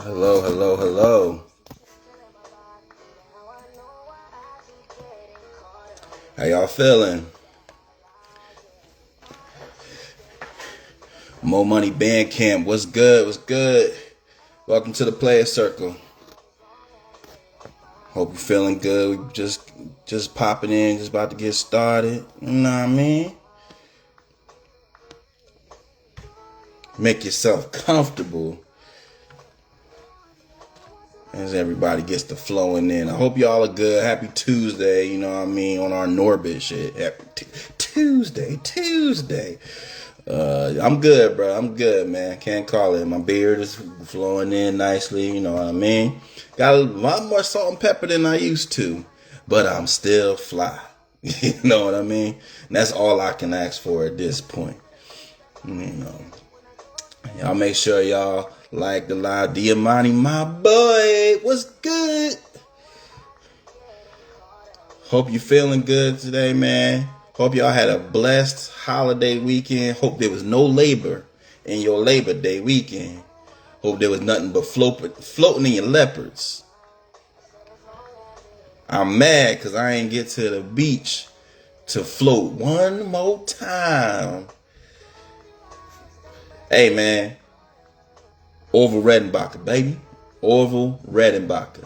Hello, hello, hello. How y'all feeling? Mo Money Bandcamp, what's good? What's good? Welcome to the Player Circle. Hope you're feeling good. We just popping in, just about to get started. You know what I mean? Make yourself comfortable as everybody gets to flowing in. I hope y'all are good. Happy Tuesday, you know what I mean, on our Norbit shit. Happy Tuesday. I'm good, bro. I'm good, man. Can't call it. My beard is flowing in nicely, you know what I mean? Got a lot more salt and pepper than I used to, but I'm still fly. You know what I mean? And that's all I can ask for at this point. You know. Y'all make sure y'all like the live. Diamante, my boy, what's good? Hope you feeling good today, man. Hope y'all had a blessed holiday weekend. Hope there was no labor in your Labor Day weekend. Hope there was nothing but floating in your leopards. I'm mad because I ain't get to the beach to float one more time. Hey, man. Orville Redenbacher, baby. Orville Redenbacher.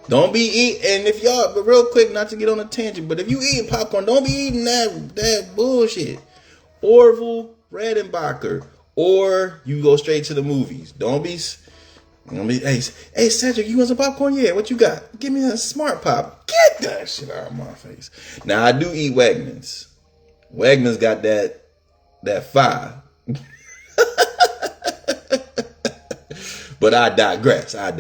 Don't be eating, and if y'all, but real quick, not to get on a tangent, but if you eating popcorn, don't be eating that bullshit. Orville Redenbacher. Or you go straight to the movies. Don't be, hey, Cedric, you want some popcorn? Yeah, what you got? Give me a Smart Pop. Get that shit out of my face. Now, I do eat Wegmans. Wegmans got that fire. But I digress. Shout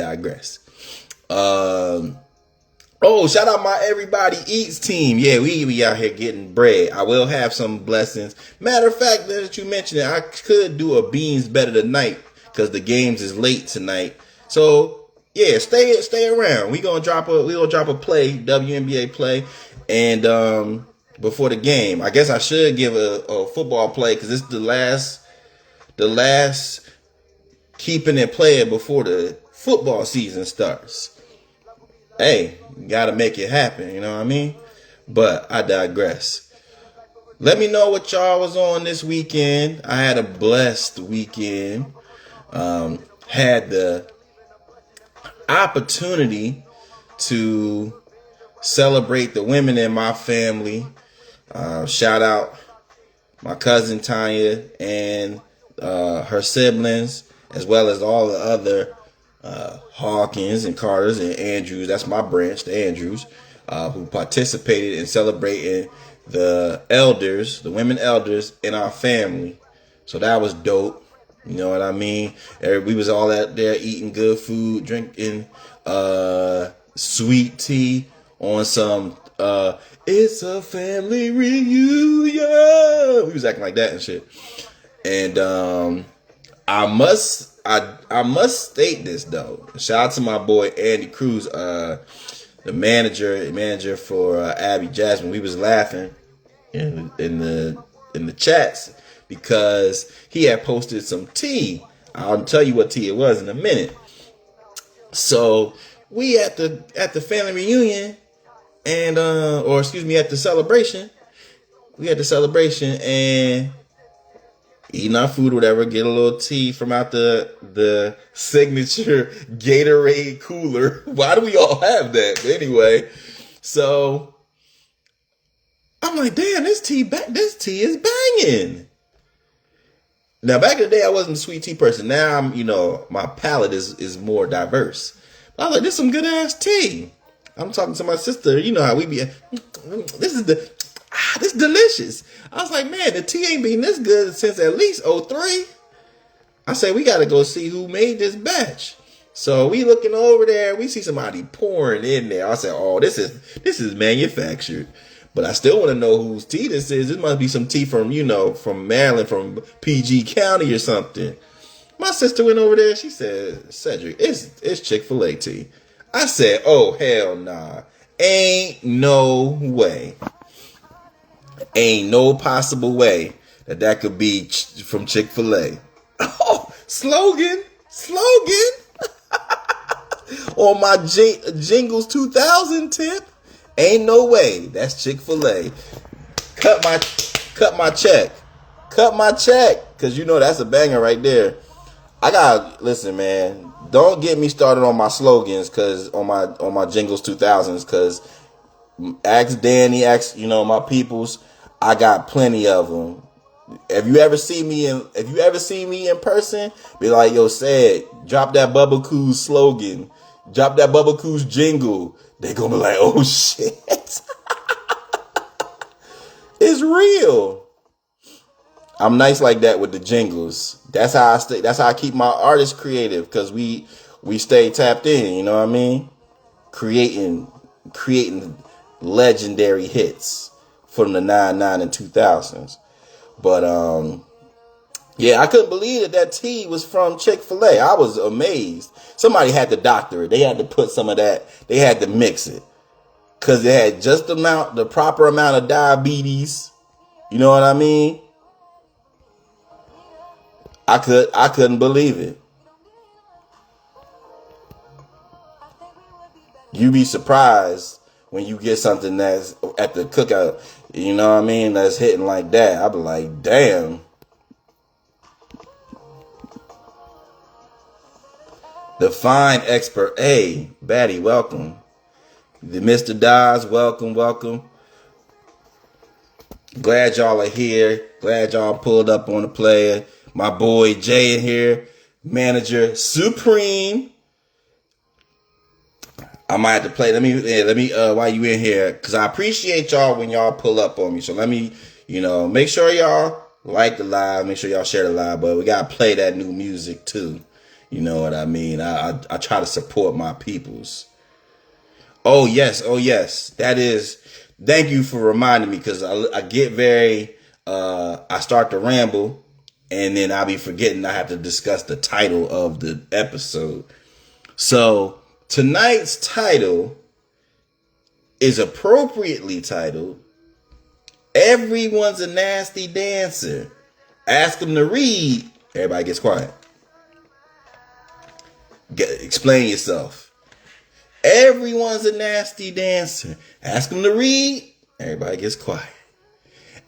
out my Everybody Eats team. Yeah, we out here getting bread. I will have some blessings. Matter of fact, that you mentioned it, I could do a beans better tonight because the games is late tonight. So yeah, stay around. We gonna drop a play, WNBA play, and before the game, I guess I should give a football play because it's the last Keepin It Playa before the football season starts. Hey, you gotta make it happen, you know what I mean? But I digress. Let me know what y'all was on this weekend. I had a blessed weekend. Had the opportunity to celebrate the women in my family. Shout out my cousin Tanya and her siblings, as well as all the other Hawkins and Carters and Andrews. That's my branch, the Andrews, who participated in celebrating the women elders in our family. So that was dope. You know what I mean? We was all out there eating good food, drinking sweet tea on some it's a family reunion. We was acting like that and shit. And I must state this though. Shout out to my boy Andy Cruz, the manager for Abby Jasmine. We was laughing in the chats because he had posted some tea. I'll tell you what tea it was in a minute. So we at the family reunion and at the celebration. We had the celebration and eating our food or whatever, get a little tea from out the signature Gatorade cooler. Why do we all have that? But anyway, so I'm like, damn, this tea is banging. Now, back in the day, I wasn't a sweet tea person. Now I'm, my palate is more diverse. But I was like, this is some good ass tea. I'm talking to my sister. You know how we be. This is delicious. I was like, man, the tea ain't been this good since at least 03. I said, we got to go see who made this batch. So we looking over there. We see somebody pouring in there. I said, oh, this is manufactured. But I still want to know whose tea this is. This must be some tea from Maryland, from PG County or something. My sister went over there. She said, Cedric, it's Chick-fil-A tea. I said, oh, hell nah. Ain't no way. Ain't no possible way that could be from Chick-fil-A. Oh, slogan. on my Jingles 2000 tip. Ain't no way. That's Chick-fil-A. Cut my check. Cut my check. Cause you know that's a banger right there. Listen, man. Don't get me started on my slogans, cause on my Jingles 2000s, cause ask Danny, my peoples. I got plenty of them. If you ever see me in person, be like, yo, Ced, drop that Bubba Coos slogan, drop that Bubba Coos jingle. They gonna be like, oh shit, it's real. I'm nice like that with the jingles. That's how I stay. That's how I keep my artists creative, because we stay tapped in. You know what I mean? Creating legendary hits from the 99 and 2000s. But yeah, I couldn't believe that T was from Chick-fil-A. I was amazed. Somebody had to doctor it. They had to put some of that. They had to mix it, because it had just the proper amount of diabetes. You know what I mean? I couldn't believe it. You be surprised when you get something that's at the cookout, you know what I mean, that's hitting like that. I be like, damn. The fine expert. Hey, Batty, welcome. The Mr. Dodds, welcome. Glad y'all are here. Glad y'all pulled up on the player. My boy Jay in here. Manager Supreme. I might have to play. Let me while you in here, because I appreciate y'all when y'all pull up on me. So let me, make sure y'all like the live, make sure y'all share the live, but we gotta play that new music too. You know what I mean? I try to support my peoples. Oh yes. That is. Thank you for reminding me, because I get very. I start to ramble, and then I'll be forgetting I have to discuss the title of the episode. So tonight's title is appropriately titled, Everyone's a Nasty Dancer. Ask them to read. Everybody gets quiet. Explain yourself. Everyone's a nasty dancer. Ask them to read. Everybody gets quiet.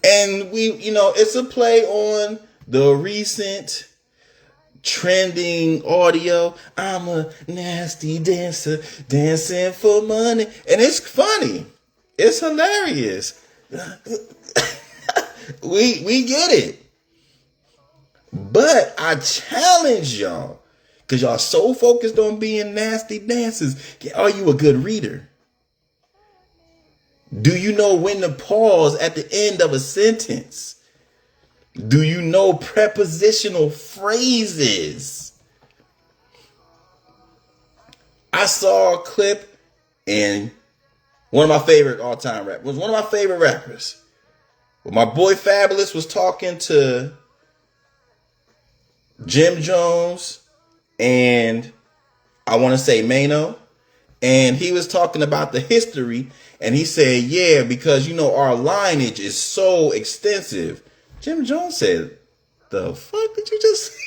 And it's a play on the recent trending audio. I'm a nasty dancer, dancing for money. And it's funny. It's hilarious. we get it. But I challenge y'all, because y'all so focused on being nasty dancers. Are you a good reader? Do you know when to pause at the end of a sentence? Do you know prepositional phrases? I saw a clip in one of my favorite all-time rappers. Was one of my favorite rappers. Well, my boy Fabulous was talking to Jim Jones and I want to say Mano, and he was talking about the history, and he said, yeah, because our lineage is so extensive. Jim Jones said, the fuck did you just say?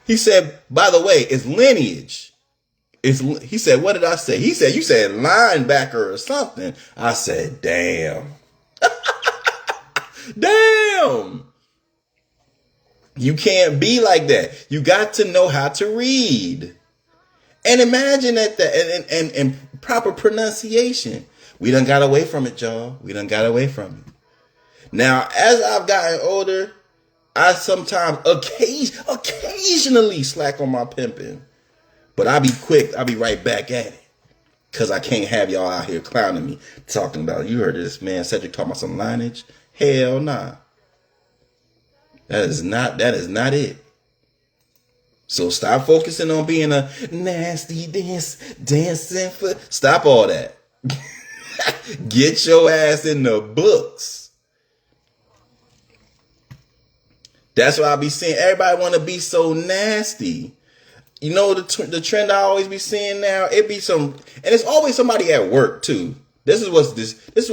He said, by the way, it's lineage. He said, what did I say? He said, you said linebacker or something. I said, damn. Damn. You can't be like that. You got to know how to read. And imagine that and proper pronunciation. We done got away from it, y'all. We done got away from it. Now, as I've gotten older, I sometimes occasionally slack on my pimping. But I'll be quick. I'll be right back at it. Because I can't have y'all out here clowning me. Talking about, you heard this man Cedric talking about some lineage. Hell nah. That is not it. So stop focusing on being a nasty dancing for. Stop all that. Get your ass in the books. That's what I be seeing. Everybody want to be so nasty. You know the trend I always be seeing now. It be and it's always somebody at work too. This is what's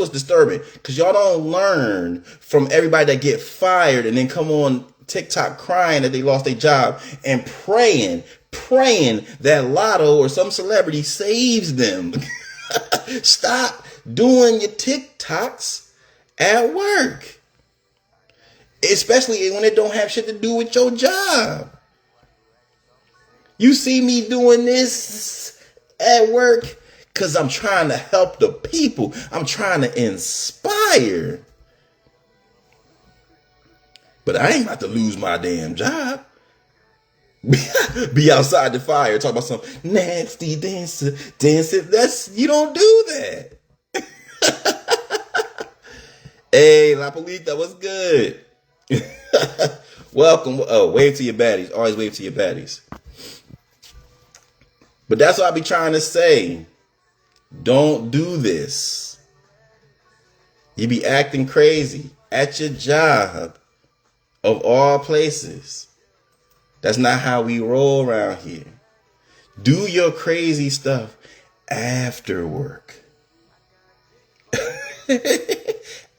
disturbing, because y'all don't learn from everybody that get fired and then come on TikTok crying that they lost their job and praying praying that Lotto or some celebrity saves them. Stop doing your TikToks at work. Especially when it don't have shit to do with your job. You see me doing this at work because I'm trying to help the people. I'm trying to inspire. But I ain't about to lose my damn job. Be outside the fire, talk about some nasty dancer. You don't do that. Hey, La Polita, what's good? Welcome. Oh, wave to your baddies. Always wave to your baddies. But that's what I be trying to say. Don't do this. You be acting crazy at your job, of all places. That's not how we roll around here. Do your crazy stuff after work.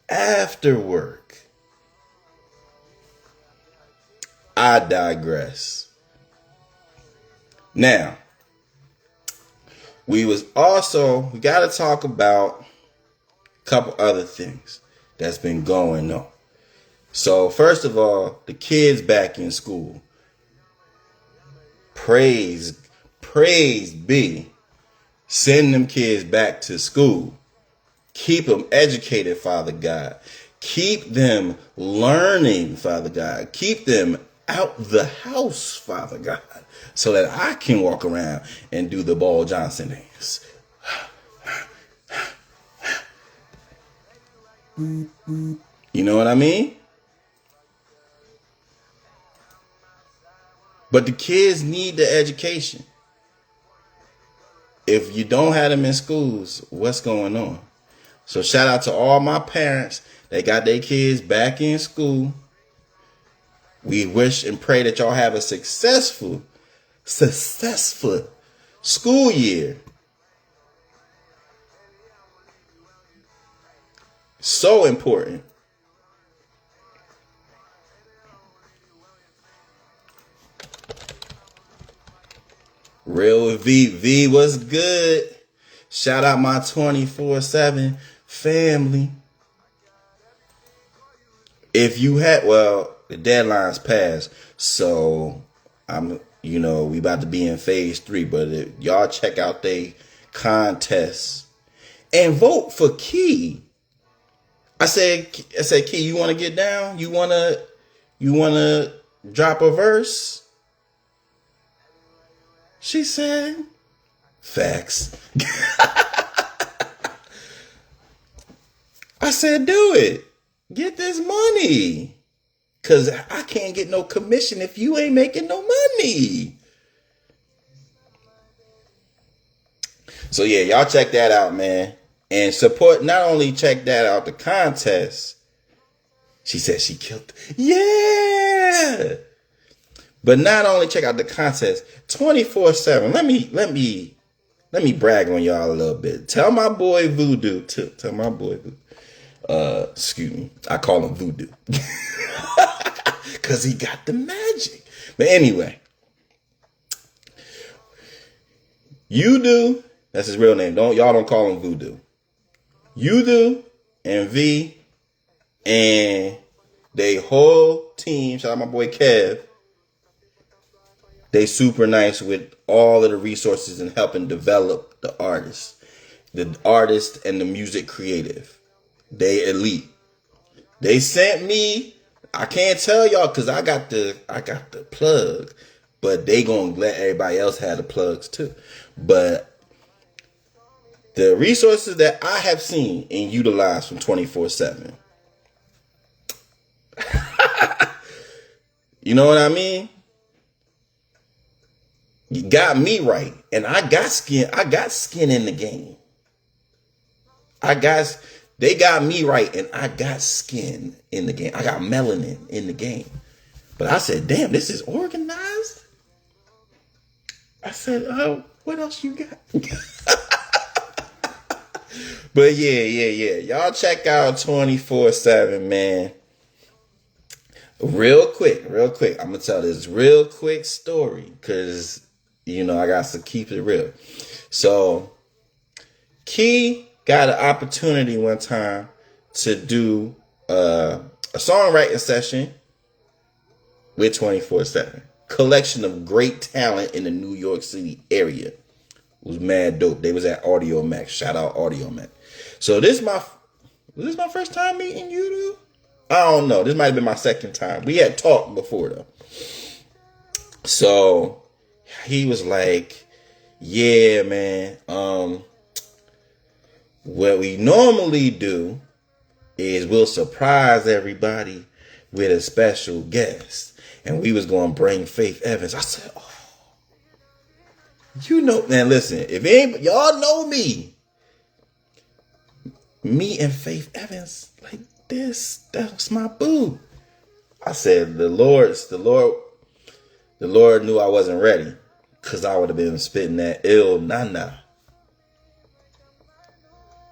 After work. I digress. Now, we got to talk about a couple other things that's been going on. So, first of all, the kids back in school. Praise be. Send them kids back to school. Keep them educated, Father God. Keep them learning, Father God. Keep them out the house, Father God, so that I can walk around and do the Ball Johnson dance. You know what I mean? But the kids need the education. If you don't have them in schools, what's going on? So shout out to all my parents that got their kids back in school. We wish and pray that y'all have a successful school year. So important. Real V was good. Shout out my 24/7 family. If you had, the deadline's passed, so we about to be in phase 3. But if y'all check out they contests and vote for Key. I said, Key, you want to get down? You wanna drop a verse? She said, facts. I said, do it. Get this money. Because I can't get no commission if you ain't making no money. So, yeah, y'all check that out, man. And support, not only check that out, the contest. She said she killed. Yeah. But not only check out the contest, 24/7. Let me brag on y'all a little bit. Tell my boy Voodoo too. Tell my boy Voodoo. Excuse me. I call him Voodoo. Cause he got the magic. But anyway. You do. That's his real name. Y'all don't call him Voodoo. You do and V and they whole team, shout out my boy Kev. They super nice with all of the resources and helping develop the artist and the music creative. They elite. They sent me. I can't tell y'all because I got the plug, but they gonna let everybody else have the plugs too. But the resources that I have seen and utilized from 24/7. You know what I mean? You got me right. And I got skin in the game. They got me right and I got skin in the game. I got melanin in the game. But I said, damn, this is organized. I said, oh, what else you got? But yeah. Y'all check out 24/7, man. Real quick. I'm going to tell this real quick story because I got to keep it real. So Key got an opportunity one time to do a songwriting session with 24/7. Collection of great talent in the New York City area. It was mad dope. They was at Audio Max. Shout out Audio Max. So was this my first time meeting you, dude? I don't know. This might have been my second time. We had talked before though. So he was like, yeah, man. What we normally do is we'll surprise everybody with a special guest. And we was going to bring Faith Evans. I said, oh, man, listen, if anybody, y'all know me and Faith Evans like this, that's my boo. I said, the Lord knew I wasn't ready, because I would have been spitting that ill nana.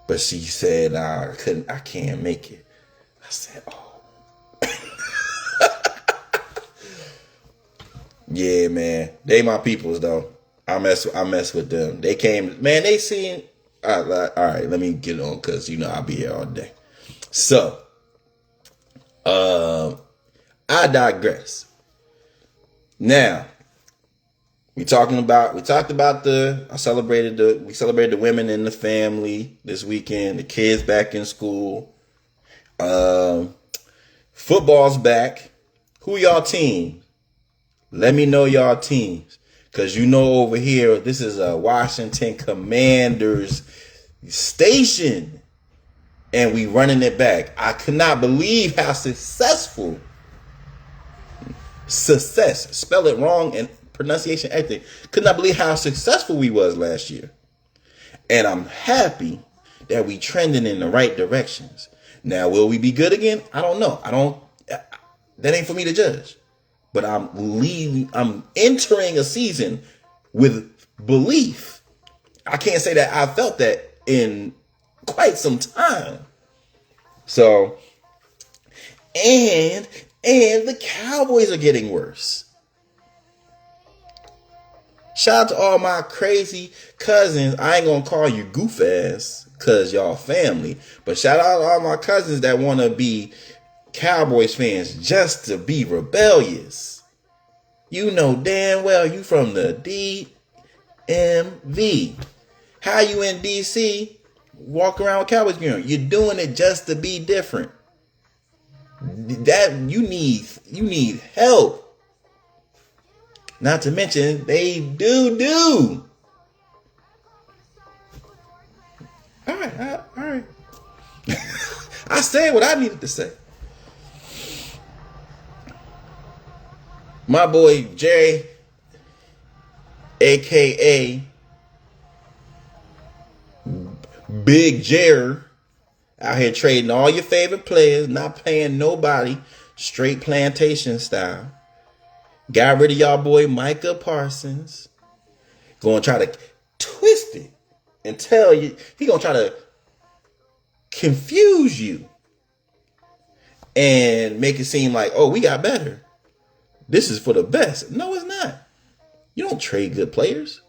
But she said, nah, I can't make it. I said, oh. Yeah, man. They my peoples, though. I mess with them. They came, man, they seen. All right, let me get on, because, I'll be here all day. So, I digress. Now, we celebrated the women in the family this weekend, the kids back in school. Football's back. Who y'all team? Let me know y'all teams. Because over here, this is a Washington Commanders station. And we running it back. I could not believe how successful. Success. Spell it wrong and pronunciation, everything. Could not believe how successful we was last year. And I'm happy that we trending in the right directions. Now, will we be good again? I don't know. That ain't for me to judge. But I'm entering a season with belief. I can't say that I felt that in quite some time. So, and the Cowboys are getting worse. Shout out to all my crazy cousins. I ain't gonna call you goof ass because y'all family. But shout out to all my cousins that want to be Cowboys fans just to be rebellious. You know damn well you from the DMV. How you in DC walk around with Cowboys gear on? You're doing it just to be different. That you need help. Not to mention they do. All right. I said what I needed to say. My boy Jerry, aka Big Jerry, out here trading all your favorite players, not paying nobody, straight plantation style. Got rid of y'all boy Micah Parsons. Gonna try to twist it and tell you, he gonna try to confuse you and make it seem like, oh, we got better. This is for the best. No, it's not. You don't trade good players.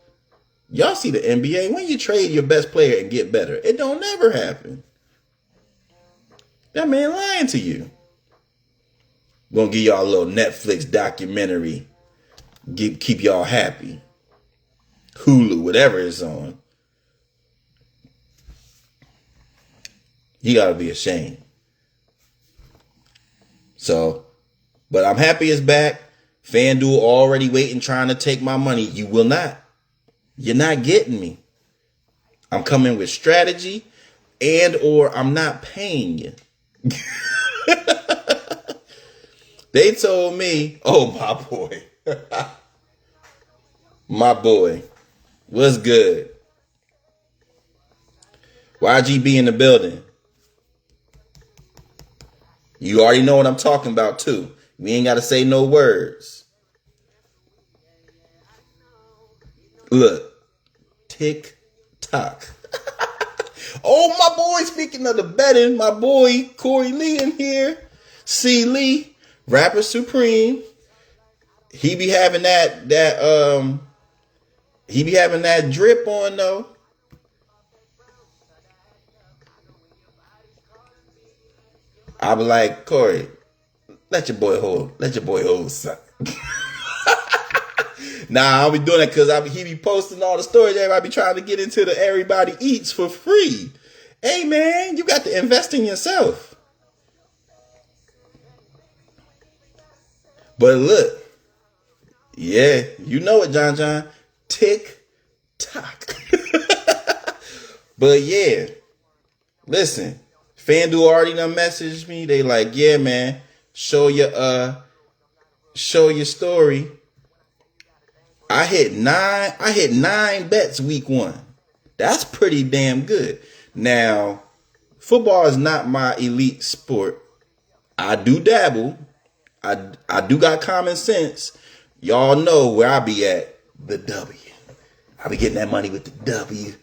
Y'all see the NBA. When you trade your best player and get better, it don't never happen. That man lying to you. Gonna give y'all a little Netflix documentary. Keep y'all happy. Hulu, whatever it's on. You gotta be ashamed. So, but I'm happy it's back. FanDuel already waiting, trying to take my money. You will not. You're not getting me. I'm coming with strategy and or I'm not paying you. They told me, oh, my boy. My boy. What's good? YGB in the building. You already know what I'm talking about, too. We ain't got to say no words. Look. Tick-tock. Oh, my boy, speaking of the betting, my boy Corey Lee in here. C. Lee, Rapper Supreme. He be having that He be having that drip on though. I be like, Corey, let your boy hold son. Nah, I'll be doing that because he be posting all the stories. Everybody be trying to get into the everybody eats for free. Hey man, you got to invest in yourself. But look, yeah, you know it, John. Tick tock. But yeah, listen, FanDuel already done messaged me. They like, yeah, man, show your story. I hit nine bets week 1. That's pretty damn good. Now, football is not my elite sport. I do dabble. I do got common sense. Y'all know where I be at. The W. I be getting that money with the W.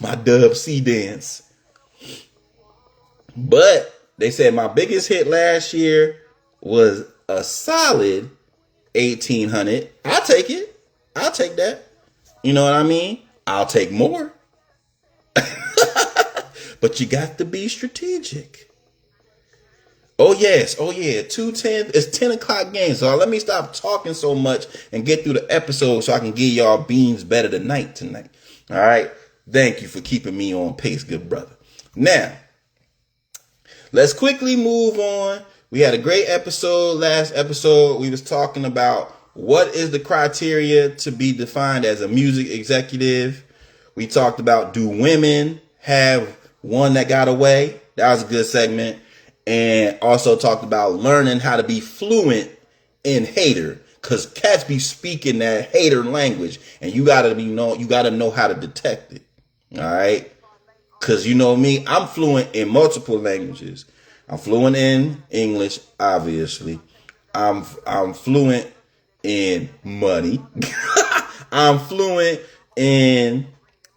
My Dub C dance. But they said my biggest hit last year was a solid 1,800. I'll take it. I'll take that. You know what I mean? I'll take more. But you got to be strategic. Oh yes, oh yeah, 2:10. It's 10 o'clock game. So let me stop talking so much and get through the episode so I can give y'all beans better tonight. All right. Thank you for keeping me on pace, good brother. Now, let's quickly move on. We had a great episode. Last episode, we was talking about what is the criteria to be defined as a music executive. We talked about, do women have one that got away? That was a good segment. And also talked about learning how to be fluent in hater, because cats be speaking that hater language, and you gotta know how to detect it. All right, because you know me, I'm fluent in multiple languages. I'm fluent in English, obviously. I'm fluent in money. I'm fluent in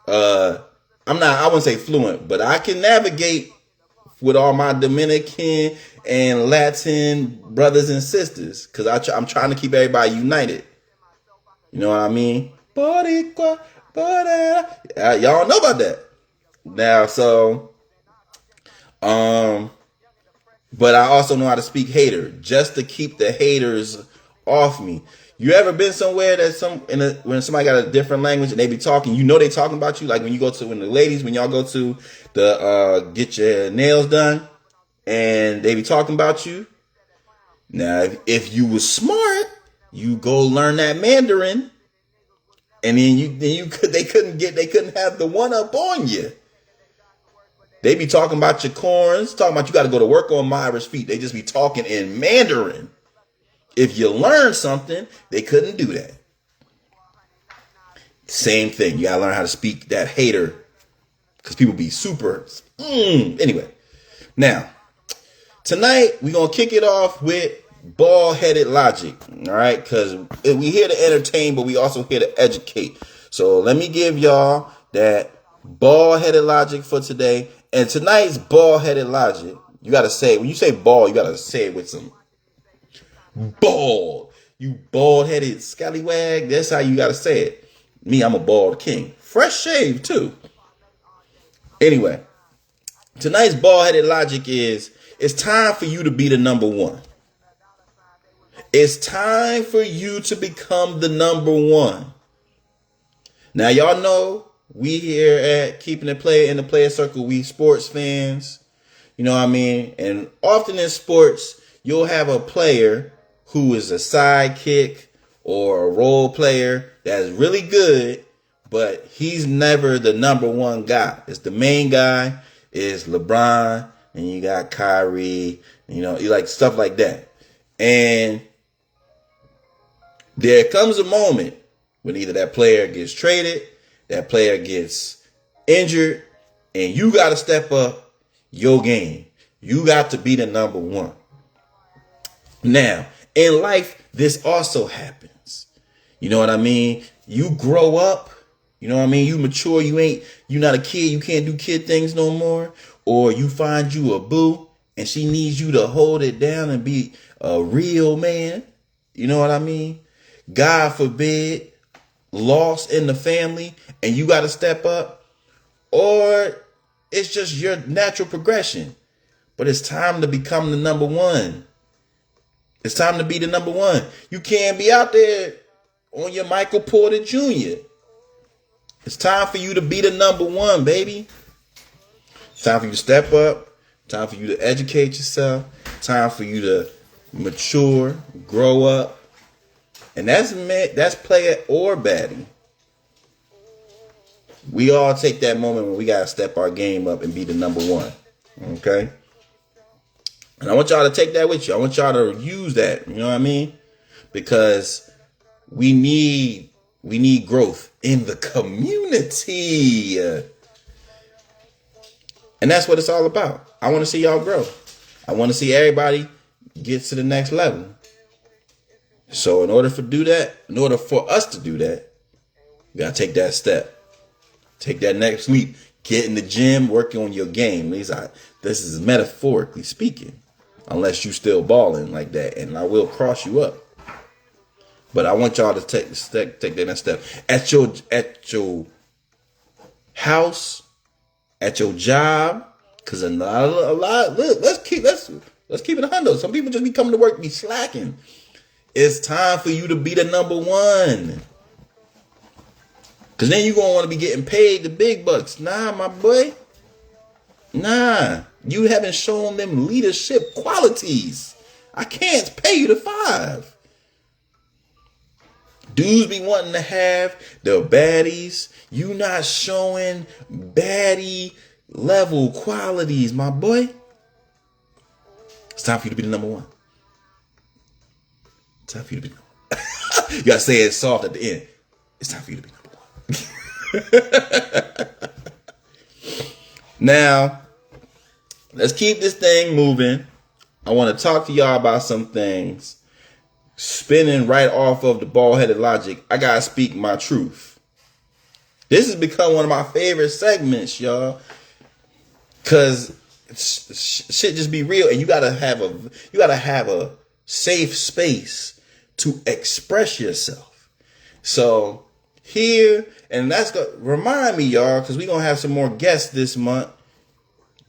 I wouldn't say fluent, but I can navigate with all my Dominican and Latin brothers and sisters, because I'm trying to keep everybody united. You know what I mean? Boricua, y'all know about that. Now, so, but I also know how to speak hater, just to keep the haters off me. You ever been somewhere that when somebody got a different language and they be talking, you know they talking about you? Like when y'all go to the get your nails done and they be talking about you. Now, if you was smart, you go learn that Mandarin, and then they couldn't have the one up on you. They be talking about your corns, talking about you got to go to work on Myra's feet. They just be talking in Mandarin. If you learn something, they couldn't do that. Same thing. You got to learn how to speak that hater, because people be super. Anyway, now, tonight we're going to kick it off with bald-headed logic. All right, because we here to entertain, but we also here to educate. So let me give y'all that bald-headed logic for today. And tonight's bald-headed logic, you got to say, when you say bald, you got to say it with some bald. You bald-headed scallywag. That's how you got to say it. Me, I'm a bald king. Fresh shave, too. Anyway, tonight's bald-headed logic is, it's time for you to be the number one. It's time for you to become the number one. Now, y'all know we here at Keepin It Playa in the Player Circle, we sports fans. You know what I mean? And often in sports, you'll have a player who is a sidekick or a role player that's really good, but he's never the number one guy. It's the main guy is LeBron, and you got Kyrie, you know, you like stuff like that. And there comes a moment when either that player gets traded, that player gets injured, and you got to step up your game. You got to be the number one. Now, in life, this also happens. You know what I mean? You grow up. You know what I mean? You mature. You're not a kid. You can't do kid things no more. Or you find you a boo and she needs you to hold it down and be a real man. You know what I mean? God forbid, lost in the family and you got to step up, or it's just your natural progression. But it's time to become the number one. It's time to be the number one. You can't be out there on your Michael Porter Jr. It's time for you to be the number one, baby. It's time for you to step up. Time for you to educate yourself. Time for you to mature, grow up. And that's player or baddie. We all take that moment when we got to step our game up and be the number one. Okay? And I want y'all to take that with you. I want y'all to use that. You know what I mean? Because we need growth in the community. And that's what it's all about. I want to see y'all grow. I want to see everybody get to the next level. So in order for us to do that, you got to take that step. Take that next leap. Get in the gym, working on your game. This is metaphorically speaking. Unless you still balling like that. And I will cross you up. But I want y'all to take that next step. At your house, at your job. Because a lot, look, let's keep it 100. Some people just be coming to work, be slacking. It's time for you to be the number one. Because then you're going to want to be getting paid the big bucks. Nah, my boy. Nah. You haven't shown them leadership qualities. I can't pay you the 5. Dudes be wanting to have the baddies. You not showing baddie level qualities, my boy. It's time for you to be the number one. It's time for you to be the number one. You gotta say it soft at the end. It's time for you to be number one. Now, let's keep this thing moving. I want to talk to y'all about some things. Spinning right off of the bald-headed logic, I gotta speak my truth. This has become one of my favorite segments, y'all. Cause shit just be real, and you gotta have a safe space to express yourself. So here, and that's gonna remind me, y'all, because we're gonna have some more guests this month.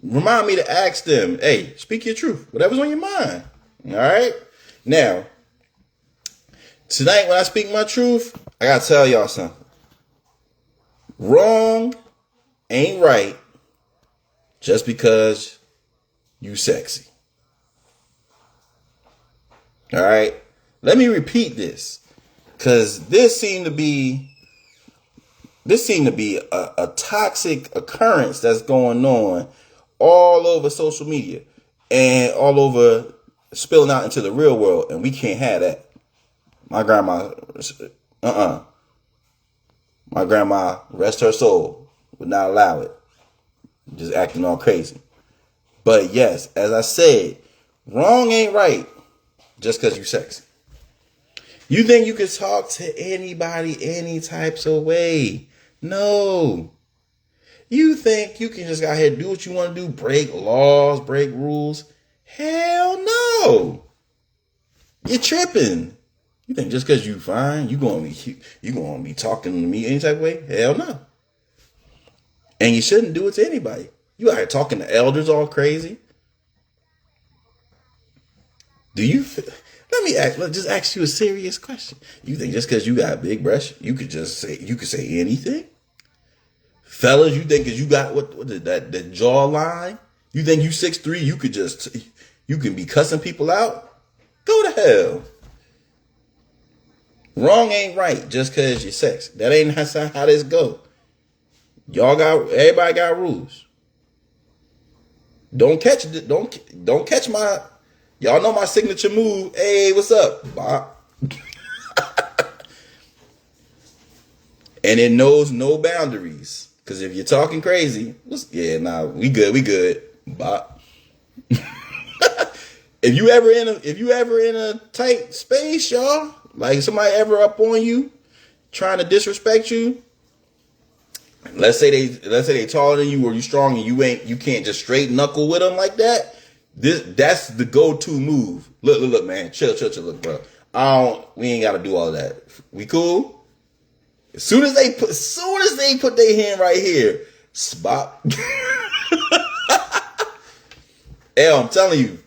Remind me to ask them, hey, speak your truth, whatever's on your mind. All right. Now, tonight when I speak my truth, I gotta tell y'all something. Wrong ain't right just because you sexy. All right. Let me repeat this, because this seemed to be a toxic occurrence that's going on all over social media and all over spilling out into the real world, and we can't have that. My grandma, my grandma, rest her soul, would not allow it. Just acting all crazy. But yes, as I said, wrong ain't right just because you sexy. You think you can talk to anybody any types of way? No. You think you can just go ahead and do what you want to do, break laws, break rules? Hell no. You're tripping. You think just because you fine, you gonna be talking to me any type of way? Hell no. And you shouldn't do it to anybody. You out here talking to elders all crazy. Let's just ask you a serious question. You think just because you got big breasts, you could say anything? Fellas, you think because you got that jawline, you think you 6'3", you can be cussing people out? Go to hell. Wrong ain't right just because you're sexy. That ain't how this go. Everybody got rules. Don't catch my, y'all know my signature move. Hey, what's up, Bob? And it knows no boundaries. Because if you're talking crazy, we good, Bob. If you ever in a tight space, y'all, like somebody ever up on you, trying to disrespect you, let's say they taller than you or you strong and you can't just straight knuckle with them like that. That's the go-to move. Look, man, chill, look, bro. We ain't gotta do all of that. We cool? As soon as they put their hand right here, spot. Hell, I'm telling you,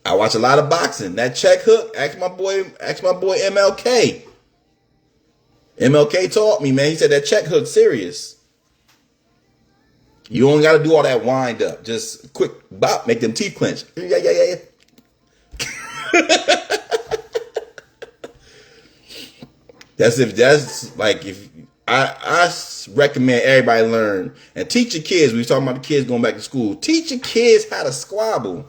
I watch a lot of boxing. That check hook, ask my boy MLK. MLK taught me, man. He said that check hook serious. You don't got to do all that wind up. Just quick bop, make them teeth clench. Yeah. If I recommend everybody learn and teach your kids. We was talking about the kids going back to school. Teach your kids how to squabble.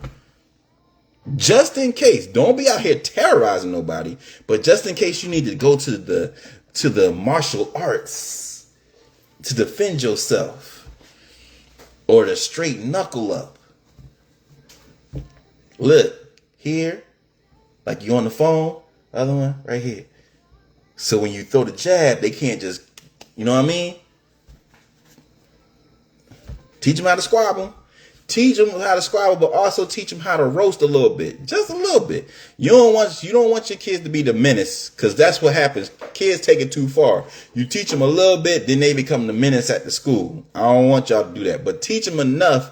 Just in case. Don't be out here terrorizing nobody. But just in case you need to go to the martial arts to defend yourself. Or the straight knuckle up. Look, here. Like you on the phone. Other one right here. So when you throw the jab, they can't just, you know what I mean? Teach them how to squabble. Teach them how to squabble, but also teach them how to roast a little bit. Just a little bit. You don't want your kids to be the menace, because that's what happens. Kids take it too far. You teach them a little bit, then they become the menace at the school. I don't want y'all to do that. But teach them enough.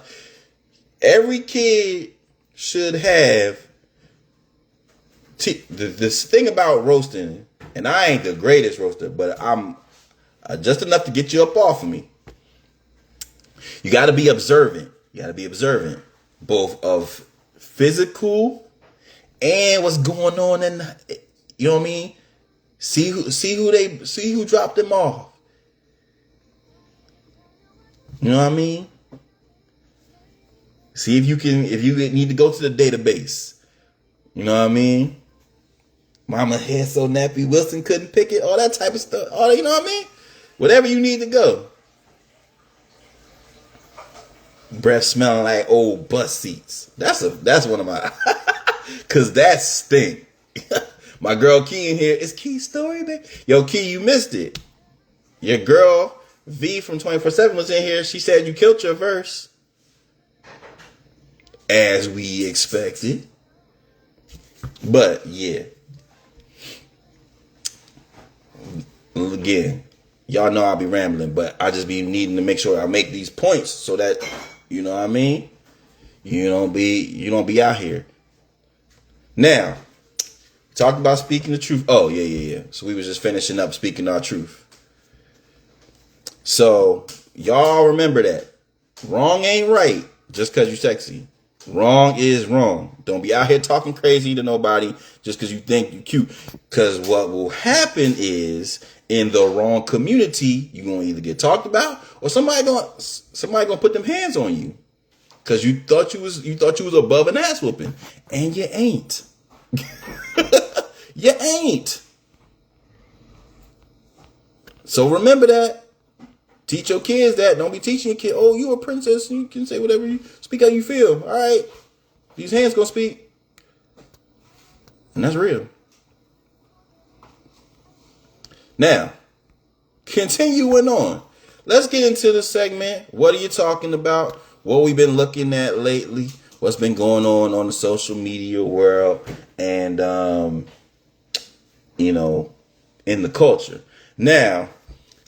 Every kid should have this thing about roasting, and I ain't the greatest roaster, but I'm just enough to get you up off of me. You got to be observant. You got to be observant, both of physical and what's going on, and you know what I mean. See who dropped them off. You know what I mean. See if you need to go to the database. You know what I mean. Mama hair so nappy, Wilson couldn't pick it. All that type of stuff. All you know what I mean. Whatever you need to go. Breath smelling like old bus seats. That's one of my, cause that stink. My girl Key in here. Is Key's story, babe? Yo, Key, you missed it. Your girl V from 24/7 was in here. She said you killed your verse, as we expected. But yeah, again, y'all know I'll be rambling, but I just be needing to make sure I make these points so that. You know what I mean? You don't be out here. Now, talk about speaking the truth. Oh, yeah. So we was just finishing up speaking our truth. So, y'all remember that. Wrong ain't right just because you're sexy. Wrong is wrong. Don't be out here talking crazy to nobody just because you think you're cute. Because what will happen is, in the wrong community, you're going to either get talked about or somebody gonna put them hands on you. Because you thought you was above an ass whooping. And you ain't. You ain't. So remember that. Teach your kids that. Don't be teaching your kid, oh, you a princess. You can say whatever you speak how you feel. All right. These hands gonna speak. And that's real. Now, continuing on. Let's get into the segment. What are you talking about? What we've been looking at lately? What's been going on the social media world? And, in the culture. Now,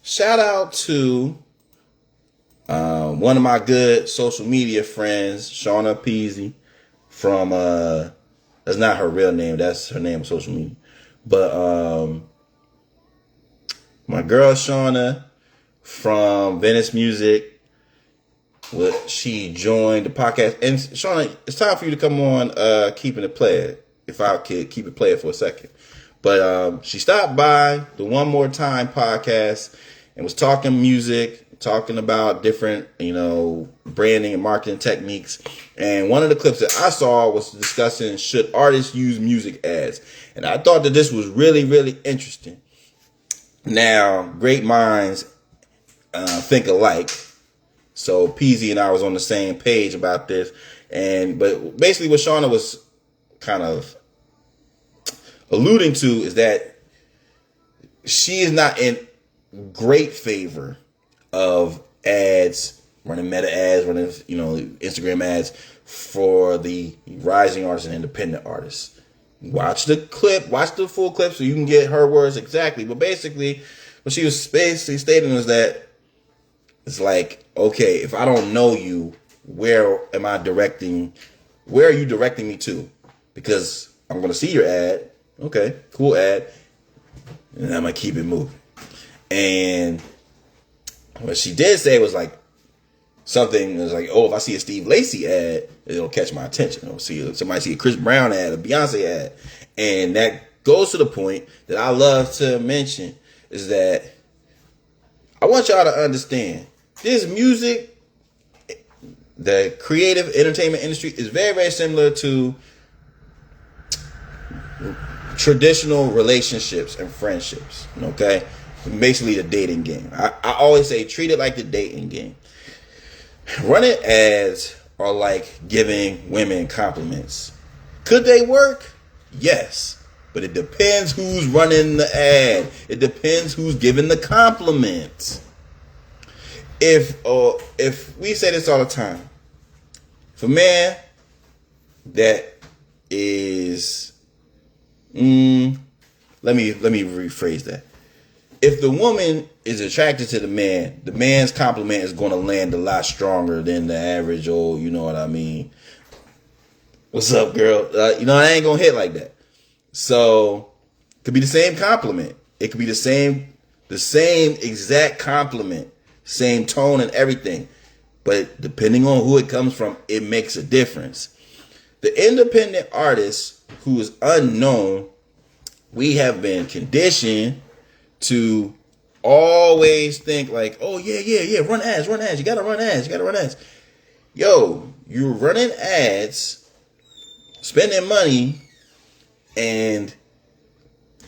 shout out to one of my good social media friends, Shauna Peasy, from, that's not her real name. That's her name on social media. But, my girl Shauna from Venice Music, she joined the podcast. And Shauna, it's time for you to come on Keepin It Playa, if I could keep it playa for a second. But she stopped by the One More Time podcast and was talking music, talking about different, branding and marketing techniques. And one of the clips that I saw was discussing, should artists use music ads? And I thought that this was really, really interesting. Now, great minds think alike. So Peasy and I was on the same page about this. But basically what Shauna was kind of alluding to is that she is not in great favor of ads, running meta ads, running, Instagram ads for the rising artists and independent artists. Watch the clip, watch the full clip so you can get her words exactly. But basically, what what she was basically stating was that it's like, okay, if I don't know you, where are you directing me to? Because I'm going to see your ad. Okay, cool ad. And I'm going to keep it moving. And what she did say was like, something was like, oh, if I see a Steve Lacy ad, it'll catch my attention. Or somebody see a Chris Brown ad, a Beyonce ad. And that goes to the point that I love to mention is that I want y'all to understand this music, the creative entertainment industry is very, very similar to traditional relationships and friendships. Okay? Basically the dating game. I always say treat it like the dating game. Running ads are like giving women compliments. Could they work? Yes. But it depends who's running the ad. It depends who's giving the compliment. If we say this all the time, if a man that is let me rephrase that. If the woman is attracted to the man's compliment is going to land a lot stronger than the average old, you know what I mean? What's up, girl? I ain't going to hit like that. So, it could be the same compliment. It could be the same exact compliment, same tone and everything. But depending on who it comes from, it makes a difference. The independent artist who is unknown, we have been conditioned to always think like, oh yeah, run ads. You gotta run ads. Yo, you're running ads, spending money, and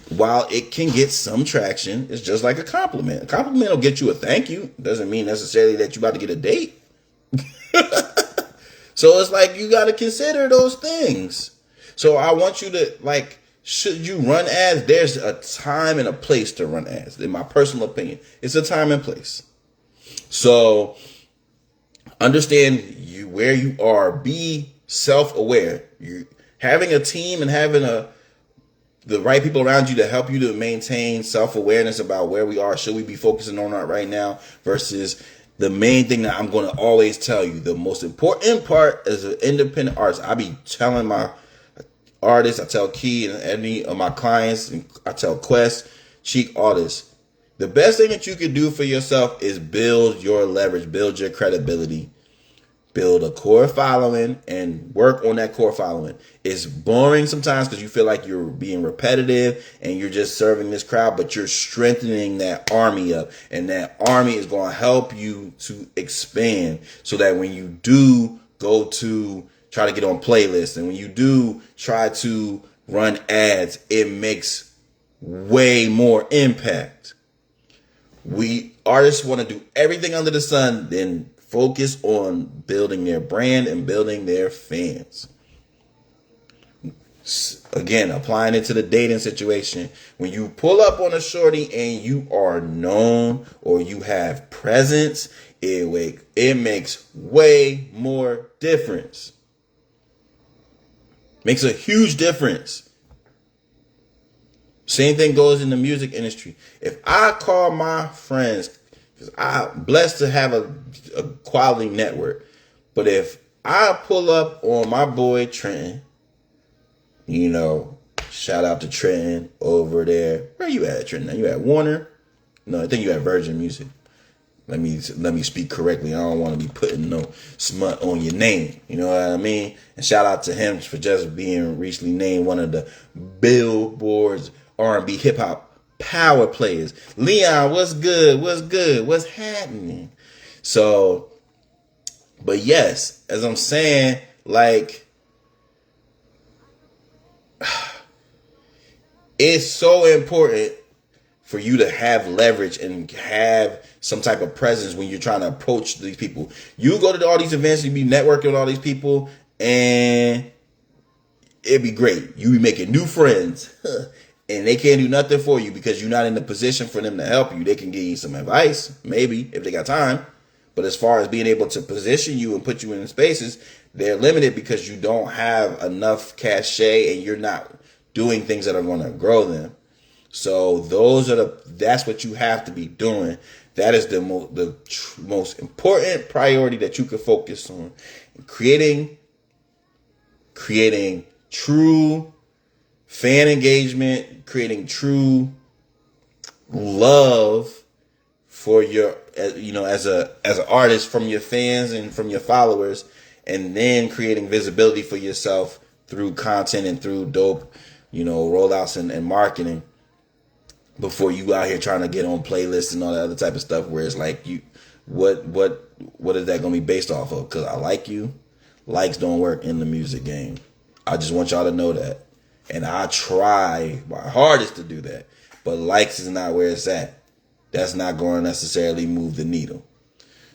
while it can get some traction, it's just like a compliment. A compliment will get you a thank you. Doesn't mean necessarily that you're about to get a date. So it's like you gotta consider those things. So I want you to like, should you run ads? There's a time and a place to run ads. In my personal opinion, it's a time and place. So understand where you are. Be self-aware. You having a team and having the right people around you to help you to maintain self-awareness about where we are. Should we be focusing on that right now versus the main thing that I'm going to always tell you, the most important part as an independent artist. I be telling my artists, I tell Key and any of my clients, and I tell Quest, Cheek, artists, the best thing that you can do for yourself is build your leverage, build your credibility, build a core following, and work on that core following. It's boring sometimes because you feel like you're being repetitive and you're just serving this crowd, but you're strengthening that army up, and that army is going to help you to expand so that when you do go to try to get on playlists, and when you do try to run ads, it makes way more impact. We artists want to do everything under the sun, then focus on building their brand and building their fans. Again, applying it to the dating situation. When you pull up on a shorty and you are known or you have presence, it makes way more difference. Makes a huge difference. Same thing goes in the music industry. If I call my friends, because I'm blessed to have a quality network, but if I pull up on my boy Trenton, shout out to Trenton over there. Where you at, Trenton? You at Warner? No, I think you at Virgin Music. Let me speak correctly. I don't want to be putting no smut on your name. You know what I mean? And shout out to him for just being recently named one of the Billboard's R&B hip hop power players. Leon, what's good? What's happening? So, but yes, as I'm saying, like, it's so important for you to have leverage and have some type of presence when you're trying to approach these people. You go to all these events, you be networking with all these people, and it'd be great. You be making new friends, and they can't do nothing for you because you're not in the position for them to help you. They can give you some advice, maybe, if they got time. But as far as being able to position you and put you in spaces, they're limited because you don't have enough cachet and you're not doing things that are going to grow them. So that's what you have to be doing. That is the most important priority that you can focus on. Creating true fan engagement, creating true love for your, as an artist, from your fans and from your followers, and then creating visibility for yourself through content and through dope, rollouts and marketing, before you out here trying to get on playlists and all that other type of stuff, where it's like, what is that going to be based off of? Because I like you. Likes don't work in the music game. I just want y'all to know that. And I try my hardest to do that. But likes is not where it's at. That's not going to necessarily move the needle.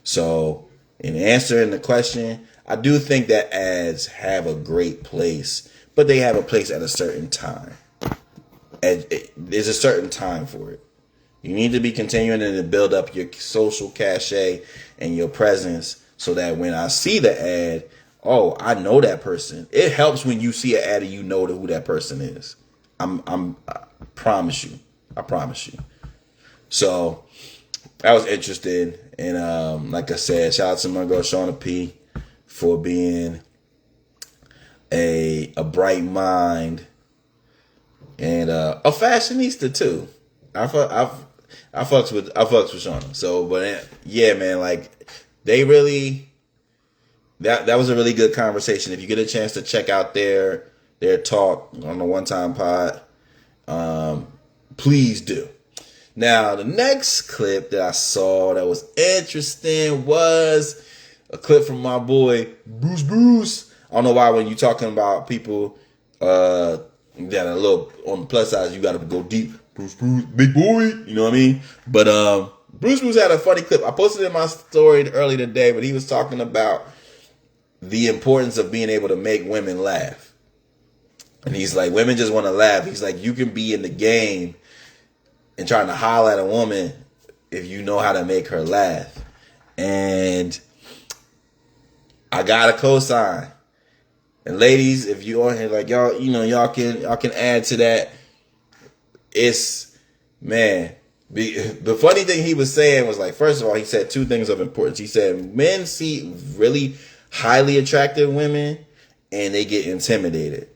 So, in answering the question, I do think that ads have a great place, but they have a place at a certain time. And there's a certain time for it. You need to be continuing to build up your social cachet and your presence, so that when I see the ad, oh, I know that person. It helps when you see an ad and you know who that person is. I promise you. I promise you. So I was interested, and like I said, shout out to my girl Ceddy P for being a bright mind and a fashionista too. I fucks with Shauna. So, but yeah, man, like they really, that was a really good conversation. If you get a chance to check out their talk on the One Time Pod, please do. Now, the next clip that I saw that was interesting was a clip from my boy Bruce. I don't know why when you're talking about people that are a little on the plus size, you got to go deep. Bruce, big boy, you know what I mean? But Bruce had a funny clip. I posted it in my story early today, but he was talking about the importance of being able to make women laugh. And he's like, women just want to laugh. He's like, you can be in the game and trying to holler at a woman if you know how to make her laugh. And I got a cosign. And ladies, if you on here, like y'all, y'all can add to that. It's, man, the funny thing he was saying was, like, first of all, he said two things of importance. He said men see really highly attractive women and they get intimidated.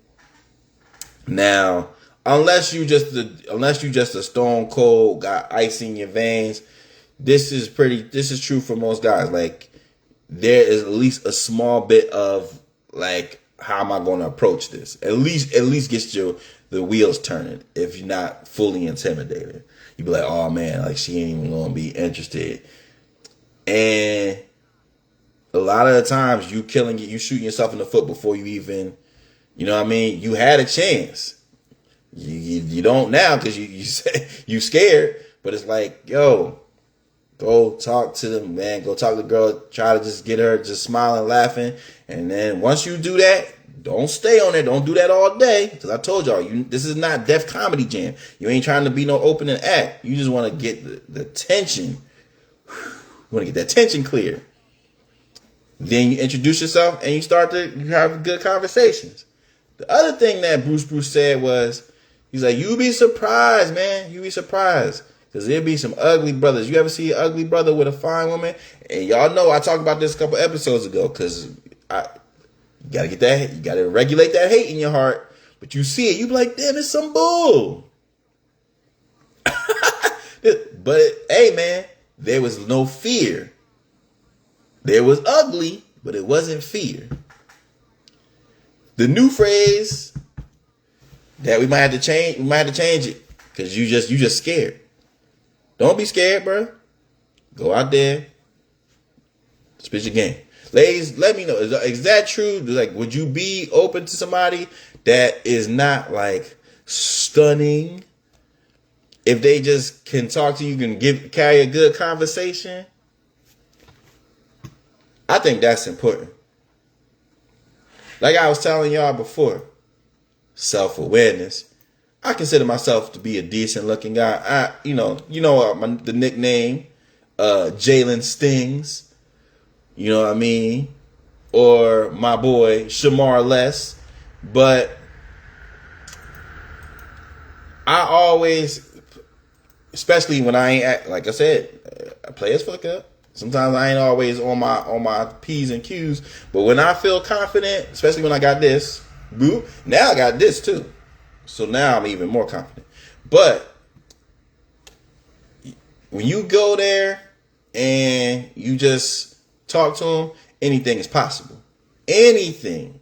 Now, unless you just a stone cold, got ice in your veins, this is true for most guys. Like, there is at least a small bit of, like, how am I going to approach this? At least gets the wheels turning. If you're not fully intimidated, you be like, oh man, like she ain't even gonna be interested. And a lot of the times you shooting yourself in the foot before you even, you know what I mean? You had a chance. You don't now because you scared. But it's like, yo, go talk to them, man. Go talk to the girl. Try to just get her just smiling, laughing. And then once you do that, don't stay on it. Don't do that all day. Because I told y'all, this is not Def Comedy Jam. You ain't trying to be no opening act. You just want to get the tension. You want to get that tension clear. Then you introduce yourself and you start to have good conversations. The other thing that Bruce said was, he's like, you be surprised, man. You be surprised. Because there'll be some ugly brothers. You ever see an ugly brother with a fine woman? And y'all know I talked about this a couple episodes ago. Because you gotta get that. You gotta regulate that hate in your heart. But you see it, you be like, damn, it's some bull. But hey, man, there was no fear. There was ugly, but it wasn't fear. The new phrase that we might have to change. We might have to change it because you just scared. Don't be scared, bro. Go out there, spit your game. Ladies, let me know. Is that true? Like, would you be open to somebody that is not like stunning? If they just can talk to you, can carry a good conversation. I think that's important. Like I was telling y'all before, self-awareness. I consider myself to be a decent looking guy. The nickname, Jalen Stings. You know what I mean? Or my boy, Shamar Less. But I always especially when I ain't like I said, I play as fuck up. Sometimes I ain't always on my P's and Q's, but when I feel confident, especially when I got this, boo, now I got this too. So now I'm even more confident. But when you go there and you just talk to them, anything is possible. Anything.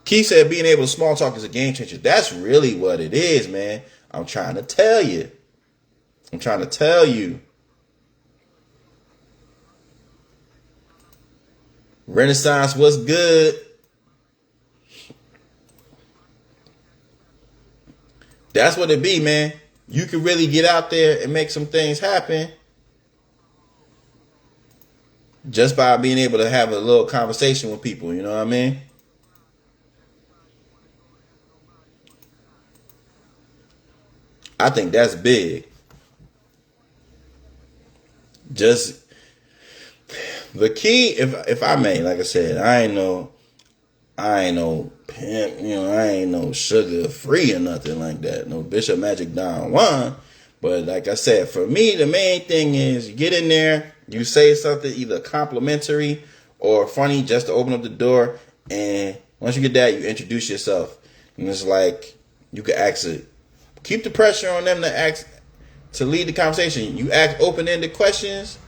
Keith said being able to small talk is a game changer. That's really what it is, man. I'm trying to tell you. Renaissance was good. That's what it be, man. You can really get out there and make some things happen just by being able to have a little conversation with people, you know what I mean? I think that's big. Just the key, if I may, like I said, I ain't no pimp, I ain't no sugar free or nothing like that. No Bishop Magic Don Juan. But like I said, for me, the main thing is you get in there, you say something either complimentary or funny just to open up the door. And once you get that, you introduce yourself. And it's like, you can actually keep the pressure on them to lead the conversation. You ask open-ended questions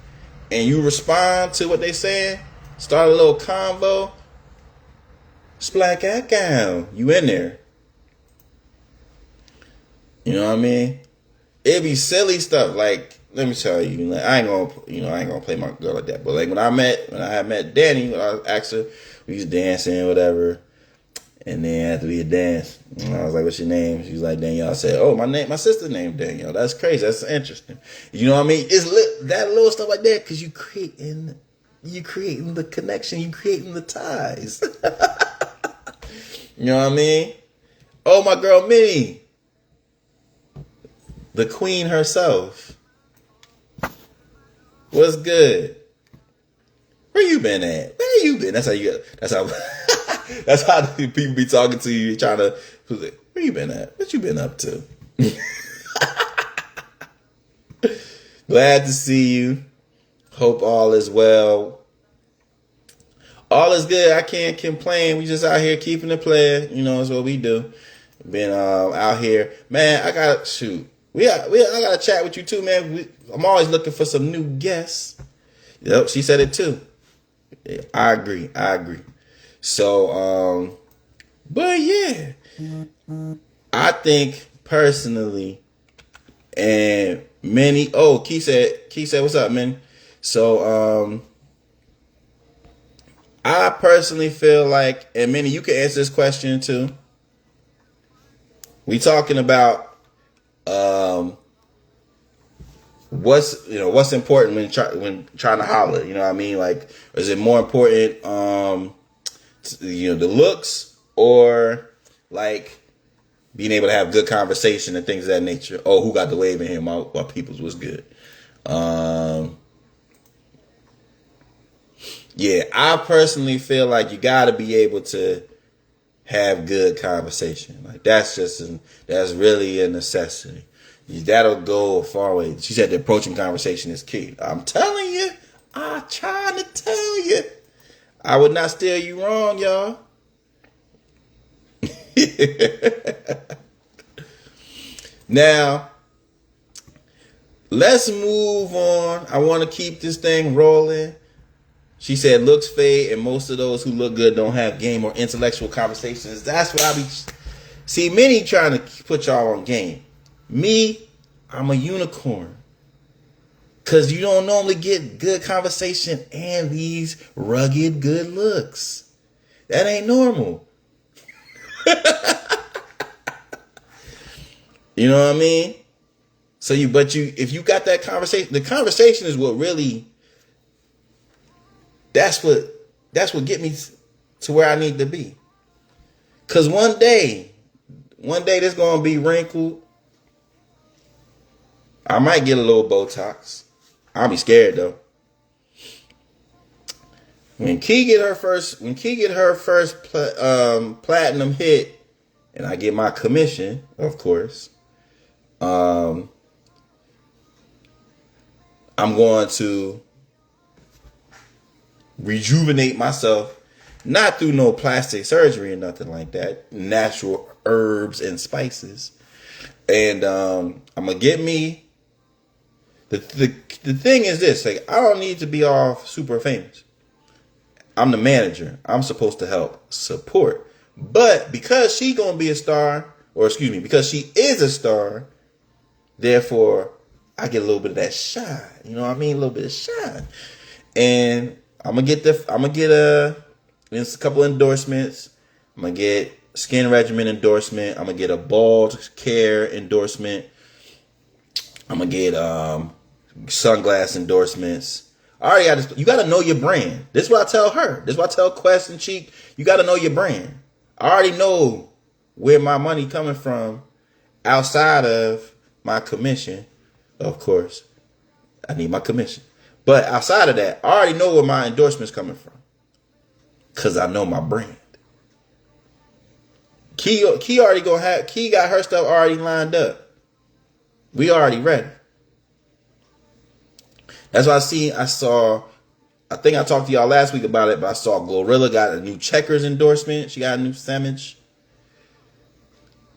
and you respond to what they saying. Start a little convo. Splack out. You in there. You know what I mean? It'd be silly stuff. Like, let me tell you, like, I ain't gonna play my girl like that. But like when I had met Danny, I asked her, we was dancing, whatever. And then after we had danced, I was like, "What's your name?" She was like, "Danielle." I said, "Oh, my sister's name Danielle." That's crazy. That's interesting. You know what I mean? It's that little stuff like that because you creating the connection, you creating the ties. You know what I mean? Oh, my girl Minnie, the queen herself. What's good? Where you been at? Where you been? That's how that's how people be talking to you, trying to, where you been at? What you been up to? Glad to see you. Hope all is well. All is good. I can't complain. We just out here keeping it playing. That's what we do. Been out here. Man, I gotta shoot. I gotta chat with you too, man. I'm always looking for some new guests. Yep, she said it too. Yeah, I agree. So, but yeah, I think personally, and many. Oh, Keith said, "What's up, man?" So, I personally feel like, and Minnie, you can answer this question too. We talking about what's important when trying to holler. You know what I mean? Like, is it more important the looks or like being able to have good conversation and things of that nature? Oh, who got the wave in here? My people's was good. Yeah, I personally feel like you got to be able to have good conversation. Like that's really a necessity. That'll go a far way. She said the approaching conversation is key. I'm telling you. I'm trying to tell you. I would not steer you wrong, y'all. Now, let's move on. I want to keep this thing rolling. She said looks fade, and most of those who look good don't have game or intellectual conversations. That's what I be. See, many trying to put y'all on game. Me, I'm a unicorn. Because you don't normally get good conversation and these rugged good looks. That ain't normal. You know what I mean? So if you got that conversation, the conversation is what really, that's what get me to where I need to be. Because one day there's going to be wrinkled. I might get a little Botox. I'll be scared though. When Key get her first platinum hit, and I get my commission, of course, I'm going to rejuvenate myself, not through no plastic surgery or nothing like that. Natural herbs and spices. And I'm gonna get me the thing is this, like, I don't need to be all super famous. I'm the manager. I'm supposed to help support. But because she gonna be a star, or excuse me, because she is a star, therefore I get a little bit of that shine. You know what I mean? A little bit of shine. And I'm gonna get a couple endorsements. I'm gonna get skin regimen endorsement. I'm gonna get a bald care endorsement. I'm gonna get sunglass endorsements. I already got this. You gotta know your brand. This is what I tell her. This is what I tell Quest and Cheek. You gotta know your brand. I already know where my money coming from outside of my commission. Of course, I need my commission. But outside of that, I already know where my endorsement's coming from. Cause I know my brand. Key already Key got her stuff already lined up. We already ready. That's why I think I talked to y'all last week about it, but I saw Glorilla got a new Checkers endorsement. She got a new sandwich.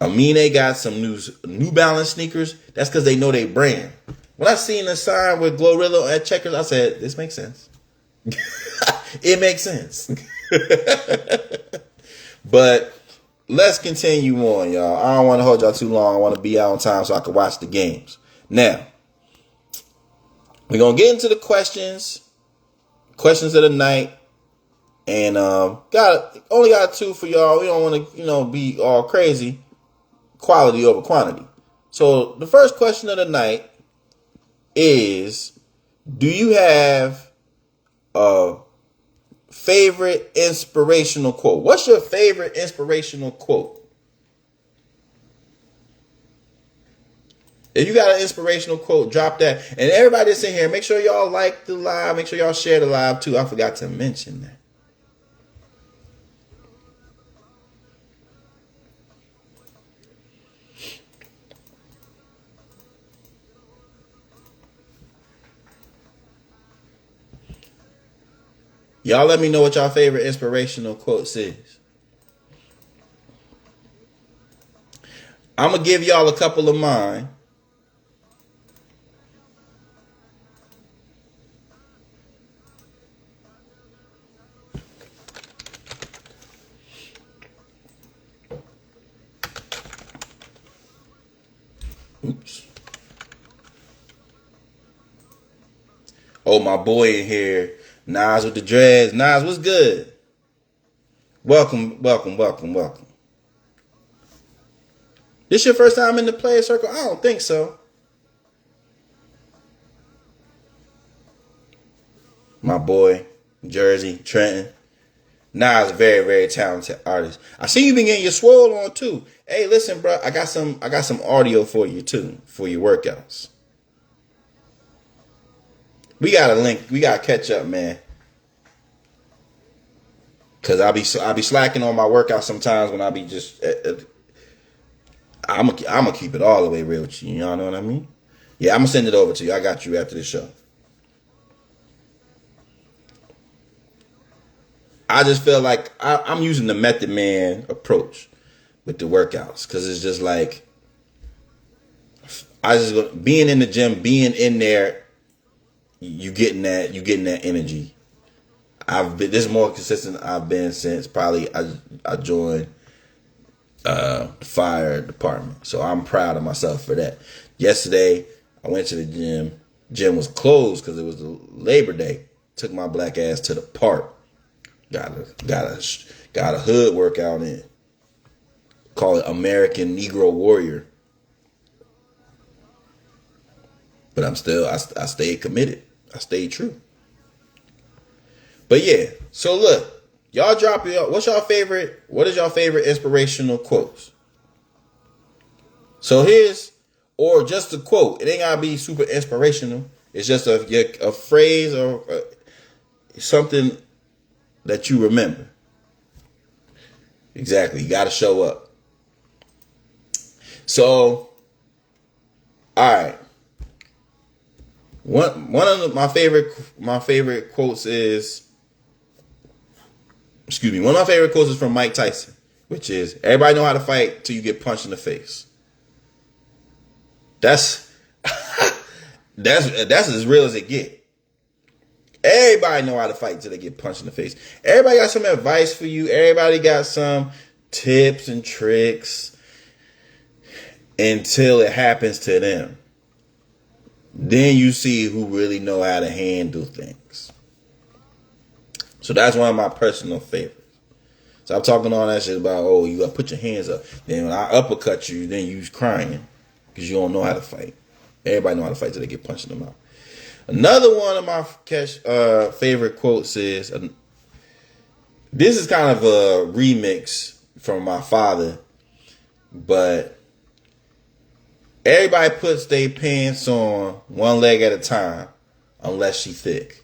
Amine got some New Balance sneakers. That's because they know they brand. When I seen the sign with Glorilla at Checkers, I said, this makes sense. It makes sense. But let's continue on, y'all. I don't want to hold y'all too long. I want to be out on time so I can watch the games. Now, we're going to get into the questions of the night. And only got 2 for y'all. We don't want to, be all crazy. Quality over quantity. So the first question of the night is, do you have a favorite inspirational quote? What's your favorite inspirational quote? If you got an inspirational quote, drop that. And everybody that's in here, make sure y'all like the live. Make sure y'all share the live too. I forgot to mention that. Y'all let me know what y'all favorite inspirational quotes is. I'm going to give y'all a couple of mine. Oops. Oh, my boy in here. Nas with the dreads. Nas, what's good? Welcome. This your first time in the player circle? I don't think so. My boy, Jersey, Trenton. Nas, very, very talented artist. I see you been getting your swole on too. Hey, listen, bro. I got some audio for you too, for your workouts. We got a link. We got to catch up, man. Cause I'll be slacking on my workout sometimes when I be just. I'm gonna keep it all the way real with you. Y'all know what I mean? Yeah, I'm gonna send it over to you. I got you after the show. I just feel like I'm using the Method Man approach with the workouts, cause it's just like being in the gym, being in there. You getting that energy. This is more consistent I've been since probably I joined the fire department. So I'm proud of myself for that. Yesterday I went to the gym. Gym was closed because it was Labor Day. Took my black ass to the park. Got a hood workout in. Call it American Negro Warrior. But I stayed committed. I stayed true. But yeah, so look, y'all drop it. What is your favorite inspirational quotes? So or just a quote. It ain't gotta be super inspirational. It's just a phrase or something that you remember. Exactly. You gotta show up. So All right. One of my favorite quotes is, one of my favorite quotes is from Mike Tyson, which is, everybody know how to fight till you get punched in the face. That's that's as real as it get. Everybody know how to fight till they get punched in the face. Everybody got some advice for you. Everybody got some tips and tricks until it happens to them. Then you see who really know how to handle things. So that's one of my personal favorites. So I'm talking all that shit about, oh, you gotta put your hands up. Then when I uppercut you, then you crying because you don't know how to fight. Everybody know how to fight till they get punched in the mouth. Another one of my favorite quotes is, this is kind of a remix from my father, but everybody puts their pants on one leg at a time unless she thick.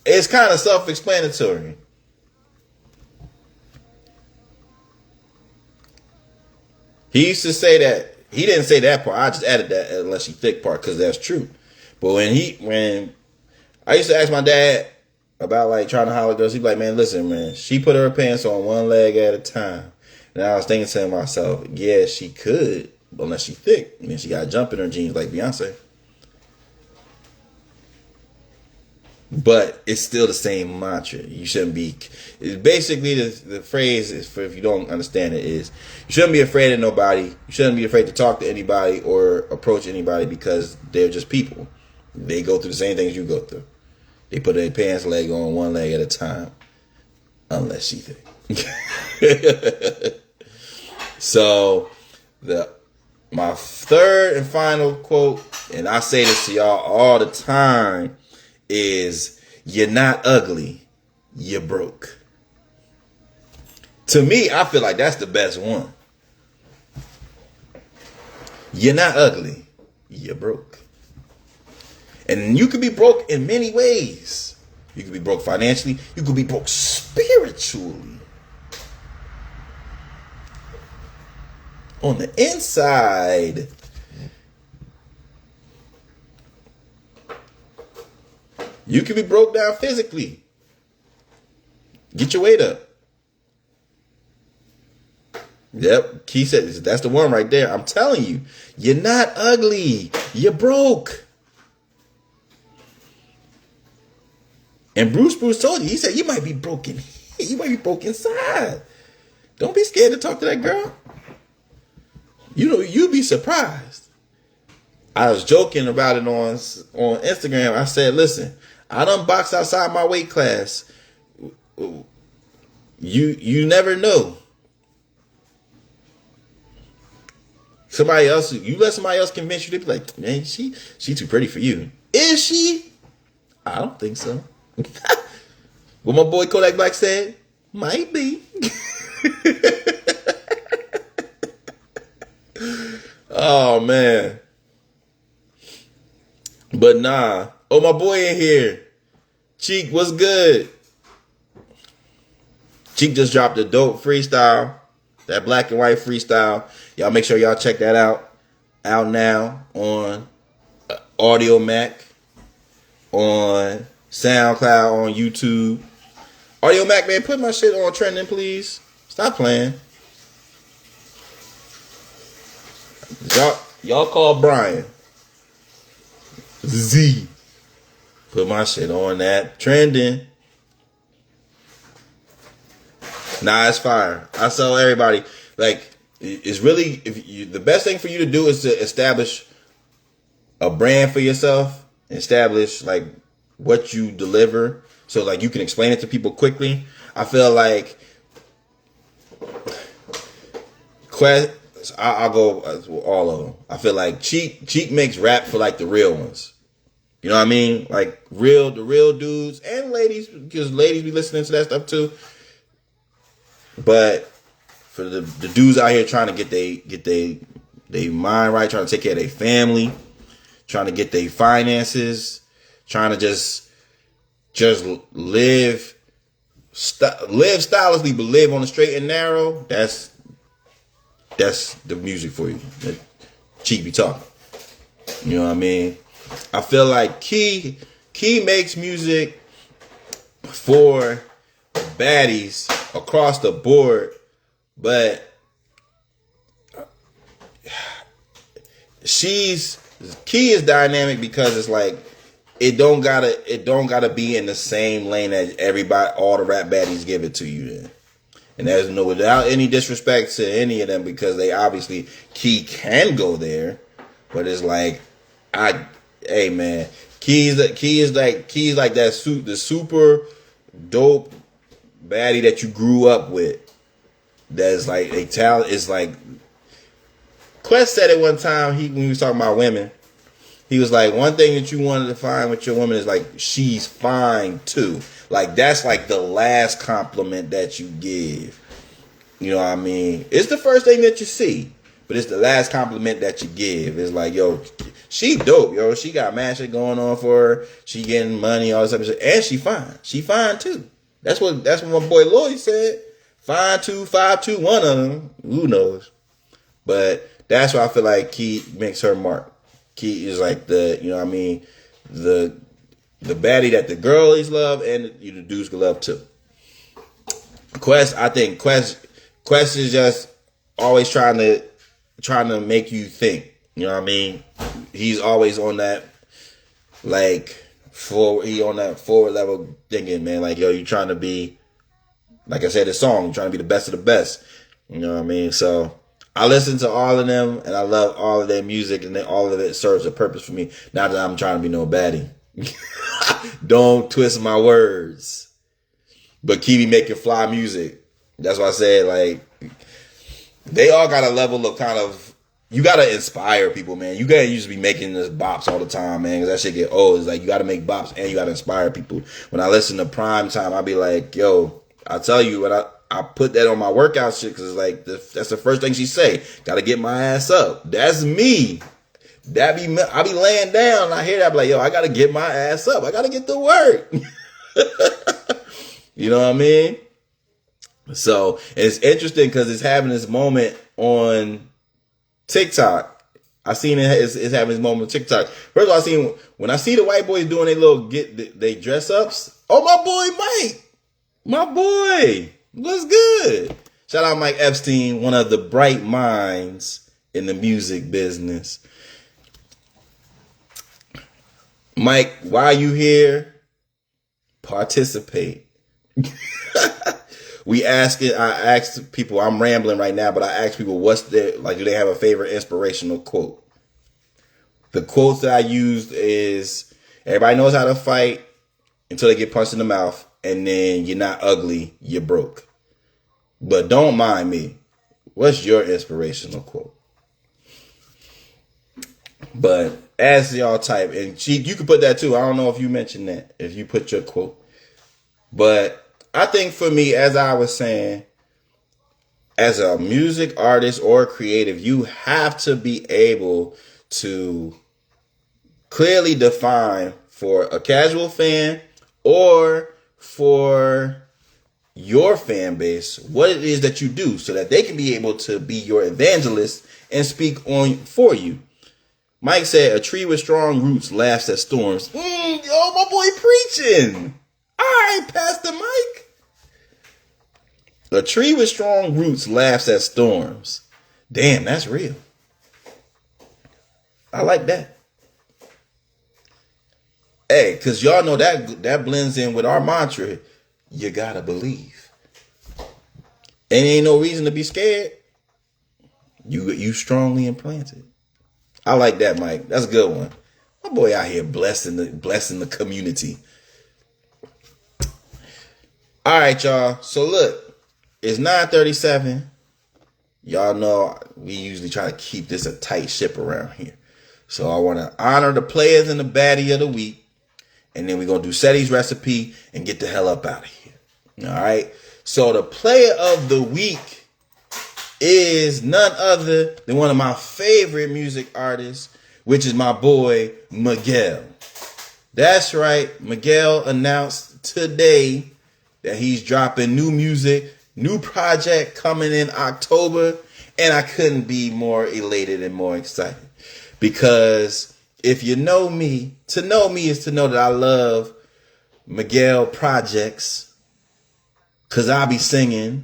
It's kind of self-explanatory. He used to say that. He didn't say that part. I just added that unless she thick part because that's true. But when I used to ask my dad about like trying to holler girls, he'd be like, man, listen, man, she put her pants on one leg at a time. And I was thinking to myself, yeah, she could, but unless she thick. I mean, she got to jump in her jeans like Beyonce. But it's still the same mantra. You shouldn't be. It's basically the phrase is, for if you don't understand it, is you shouldn't be afraid of nobody. You shouldn't be afraid to talk to anybody or approach anybody because they're just people. They go through the same things you go through. They put their pants leg on one leg at a time, unless she thick. So my third and final quote, and I say this to y'all all the time, is, you're not ugly, you're broke. To me, I feel like that's the best one. You're not ugly, you're broke. And you could be broke in many ways. You could be broke financially. You could be broke spiritually. On the inside, you can be broke down physically. Get your weight up. Yep, Key said that's the one right there. I'm telling you, you're not ugly. You're broke. And Bruce told you, he said, you might be broken. You might be broke inside. Don't be scared to talk to that girl. You know, you'd be surprised. I was joking about it on Instagram. I said, listen, I done boxed outside my weight class. You never know. Somebody else, you let somebody else convince you, they be like, man, she too pretty for you. Is she? I don't think so. What my boy Kodak Black said, might be. Oh man. But nah. Oh, my boy in here. Cheek, what's good? Cheek just dropped a dope freestyle. That black and white freestyle. Y'all make sure y'all check that out. Out now on Audio Mac, on SoundCloud, on YouTube. Audio Mac, man, put my shit on trending, please. Stop playing. Y'all call Brian. Z. Put my shit on that trending. Nah, it's fire. I tell everybody, like, it's really, the best thing for you to do is to establish a brand for yourself. Establish like what you deliver, so like you can explain it to people quickly. I feel like I'll go all of them. I feel like Cheek makes rap for like the real ones. You know what I mean? Like the real dudes and ladies, because ladies be listening to that stuff too. But for the dudes out here trying to get they mind right, trying to take care of their family, trying to get their finances, trying to just live live stylishly, but live on the straight and narrow. That's the music for you. Cheek be talking. You know what I mean? I feel like Key makes music for baddies across the board, but Key is dynamic because it's like it don't gotta be in the same lane that everybody, all the rap baddies give it to you then. And there's no, without any disrespect to any of them, because they obviously, Key can go there, but it's like, hey man, Key is like that the super dope baddie that you grew up with. That's like a talent. It's like Quest said it one time. When he was talking about women, he was like, one thing that you wanted to find with your woman is like, she's fine too. Like that's like the last compliment that you give. You know what I mean? It's the first thing that you see, but it's the last compliment that you give. It's like, yo, she dope, yo. She got mad shit going on for her. She getting money, all this other shit, and she fine. She fine too. That's what my boy Lloyd said. Fine too, 5'2", one of them. Who knows? But that's why I feel like Key makes her mark. Key is like the, you know what I mean, the baddie that the girlies love and the dudes can love too. I think Quest is just always trying to make you think. You know what I mean? He's always on that forward level thinking, man. Like, yo, you trying to be, like I said, the song, you're trying to be the best of the best. You know what I mean? So I listen to all of them, and I love all of their music, and all of it serves a purpose for me. Not that I'm trying to be no baddie. Don't twist my words. But keep making fly music. That's why I said, like, they all got a level of kind of, you got to inspire people, man. You got to usually be making this bops all the time, man, because that shit get old. It's like, you got to make bops and you got to inspire people. When I listen to Prime Time, I be like, yo, I tell you what, I put that on my workout shit because it's like, that's the first thing she say. Got to get my ass up. That's me. I be laying down and I hear that, I'm like, yo, I got to get my ass up. I got to get to work. You know what I mean? So it's interesting because it's having this moment on TikTok. I seen it's having this moment on TikTok. First of all, when I see the white boys doing they dress ups. Oh, my boy, what's good? Shout out Mike Epstein, one of the bright minds in the music business. Mike, while you here, participate. I asked people, I'm rambling right now, but I asked people do they have a favorite inspirational quote? The quotes that I used is, everybody knows how to fight until they get punched in the mouth, and then you're not ugly, you're broke. But don't mind me. What's your inspirational quote? But as y'all type, and you can put that too. I don't know if you mentioned that, if you put your quote. But I think for me, as I was saying, as a music artist or creative, you have to be able to clearly define for a casual fan or for your fan base what it is that you do so that they can be able to be your evangelist and speak on for you. Mike said, a tree with strong roots laughs at storms. Oh, my boy preaching. All right, Pastor Mike. A tree with strong roots laughs at storms. Damn, that's real. I like that. Hey, because y'all know that blends in with our mantra. You gotta believe. And ain't no reason to be scared. You strongly implanted. I like that, Mike. That's a good one. My boy out here blessing the community. All right, y'all. So look. It's 9:37. Y'all know we usually try to keep this a tight ship around here. So I want to honor the players and the baddie of the week. And then we're going to do Ceddy's recipe and get the hell up out of here. All right. So the player of the week is none other than one of my favorite music artists, which is my boy, Miguel. That's right. Miguel announced today that he's dropping new music, new project coming in October, and I couldn't be more elated and more excited. Because if you know me, to know me is to know that I love Miguel projects, because I be singing,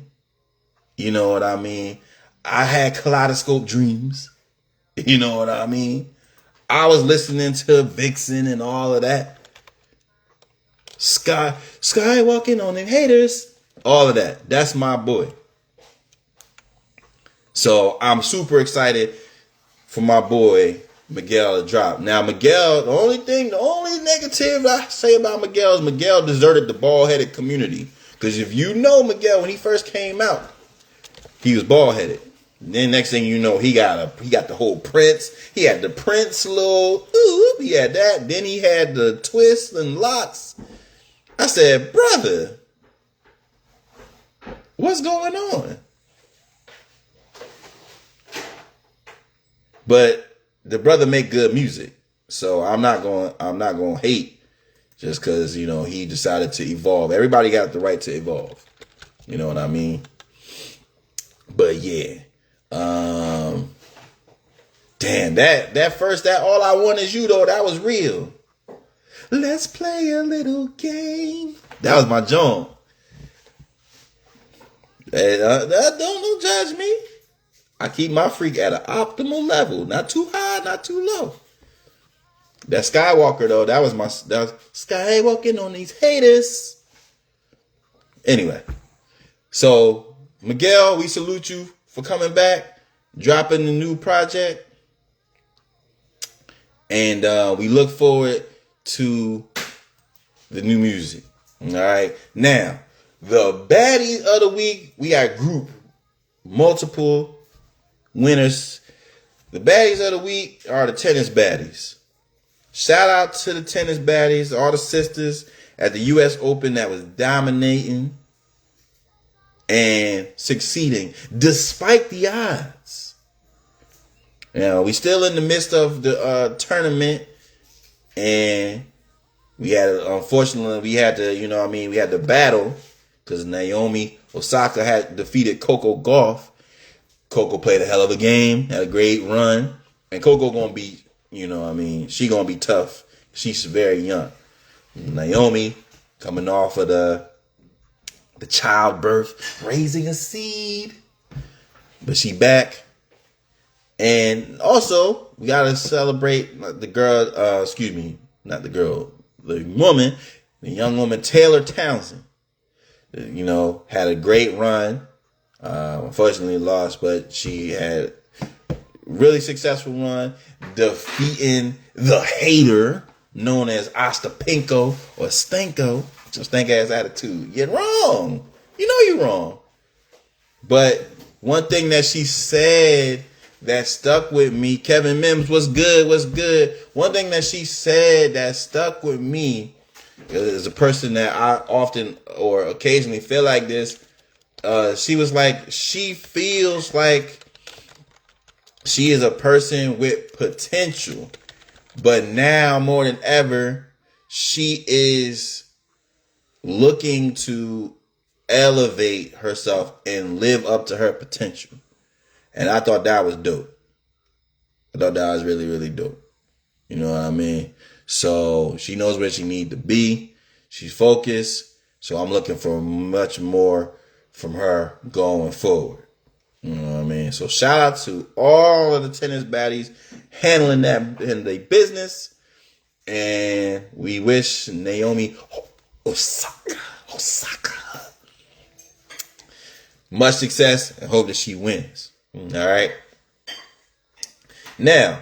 you know what I mean? I had kaleidoscope dreams, you know what I mean? I was listening to Vixen and all of that. Sky walking on them haters, all of that. That's my boy. So I'm super excited for my boy Miguel to drop. Now Miguel, the only negative I say about Miguel is Miguel deserted the bald-headed community. Because if you know Miguel, when he first came out, he was bald-headed. Then next thing you know, he got the whole Prince. He had the Prince little, he had that. Then he had the twists and locks. I said, brother, what's going on? But the brother make good music, so I'm not going to hate just because, you know, he decided to evolve. Everybody got the right to evolve. You know what I mean? But yeah. Damn, that All I Want Is You, though, that was real. Let's play a little game. That was my joint. Hey, don't judge me. I keep my freak at an optimal level. Not too high, not too low. That Skywalker, though, that was Skywalking on these haters. Anyway. So, Miguel, we salute you for coming back, dropping the new project. And we look forward to the new music. All right. Now, the baddie of the week, we got group, multiple winners. The baddies of the week are the tennis baddies. Shout out to the tennis baddies, all the sisters at the U.S. Open that was dominating and succeeding despite the odds. Now, we still in the midst of the tournament, and we had, unfortunately, we had to battle because Naomi, Osaka had defeated Coco Gauff. Coco played a hell of a game, had a great run, and Coco gonna be, she gonna be tough. She's very young. Naomi coming off of the childbirth, raising a seed, but she back. And also, we gotta celebrate the girl, the woman, the young woman, Taylor Townsend. Had a great run. Unfortunately lost, but she had really successful run, defeating the hater known as Ostapenko or Stanko. Some stank ass attitude. You're wrong. You know you're wrong. But one thing that she said that stuck with me, Kevin Mims, what's good. One thing that she said that stuck with me is a person that I often or occasionally feel like this. She was like, she feels like she is a person with potential, but now more than ever, she is looking to elevate herself and live up to her potential. And I thought that was dope. I thought that was really, really dope. You know what I mean? So she knows where she needs to be. She's focused. So I'm looking for much more from her going forward. You know what I mean? So shout out to all of the tennis baddies handling that in their business. And we wish Naomi Osaka much success and hope that she wins. All right. Now,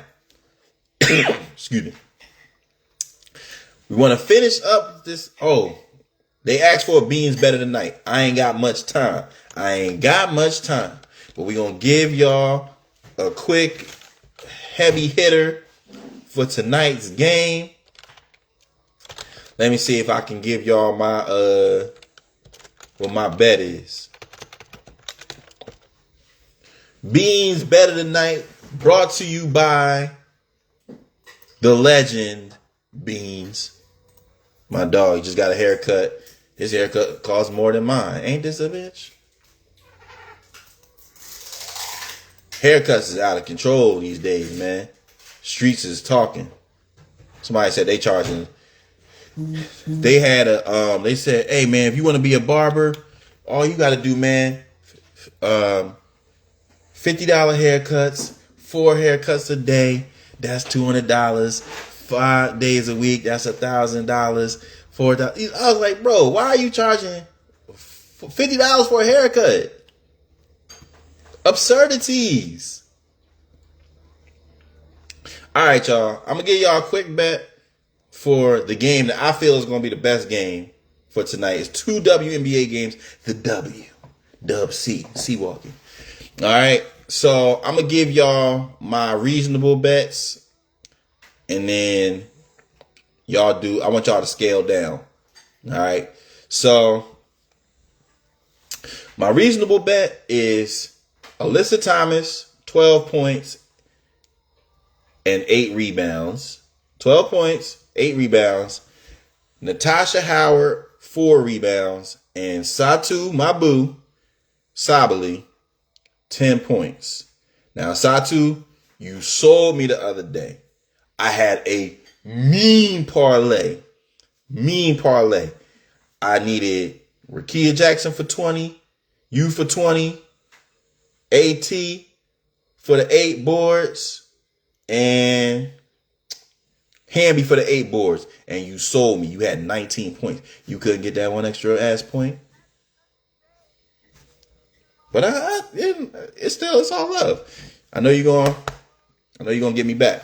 excuse me. We want to finish up this. Oh, they asked for a beans better tonight. I ain't got much time. But we going to give y'all a quick heavy hitter for tonight's game. Let me see if I can give y'all my what my bet is. Beans better tonight, brought to you by the legend Beans. My dog just got a haircut. His haircut costs more than mine. Ain't this a bitch? Haircuts is out of control these days, man. Streets is talking. Somebody said they charging. They had they said, hey man, if you want to be a barber, all you got to do, man, $50 haircuts, 4 haircuts a day. That's $200. 5 days a week. That's $1,000. $4,000. I was like, bro, why are you charging $50 for a haircut? Absurdities. All right, y'all. I'm going to give y'all a quick bet for the game that I feel is going to be the best game for tonight. It's 2 WNBA games. The W. Dub C. C walking. All right. So I'm going to give y'all my reasonable bets. And then y'all I want y'all to scale down. All right. So my reasonable bet is Alyssa Thomas, 12 points and 8 rebounds. 12 points, 8 rebounds. Natasha Howard, 4 rebounds. And Satu, my boo, Sabali, 10 points. Now, Satu, you sold me the other day. I had a mean parlay. I needed Rakia Jackson for 20, you for 20, AT for the 8 boards, and Hamby for the 8 boards. And you sold me. You had 19 points. You couldn't get that one extra ass point. But it's all love. I know you're gonna get me back.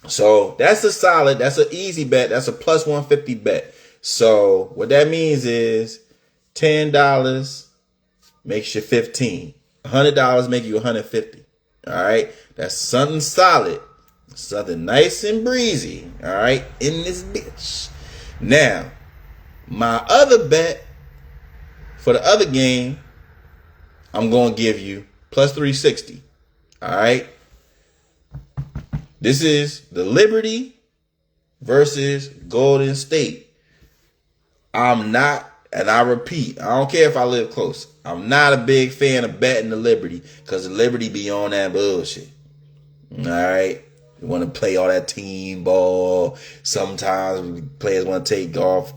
So that's a solid, that's an easy bet. That's a plus 150 bet. So what that means is $10 makes you 15. $100 make you 150. All right. That's something solid. Something nice and breezy. All right. In this bitch. Now, my other bet for the other game, I'm going to give you plus 360. All right. This is the Liberty versus Golden State. I'm not, and I repeat, I don't care if I live close. I'm not a big fan of betting the Liberty because the Liberty be on that bullshit. All right. You want to play all that team ball. Sometimes players want to take golf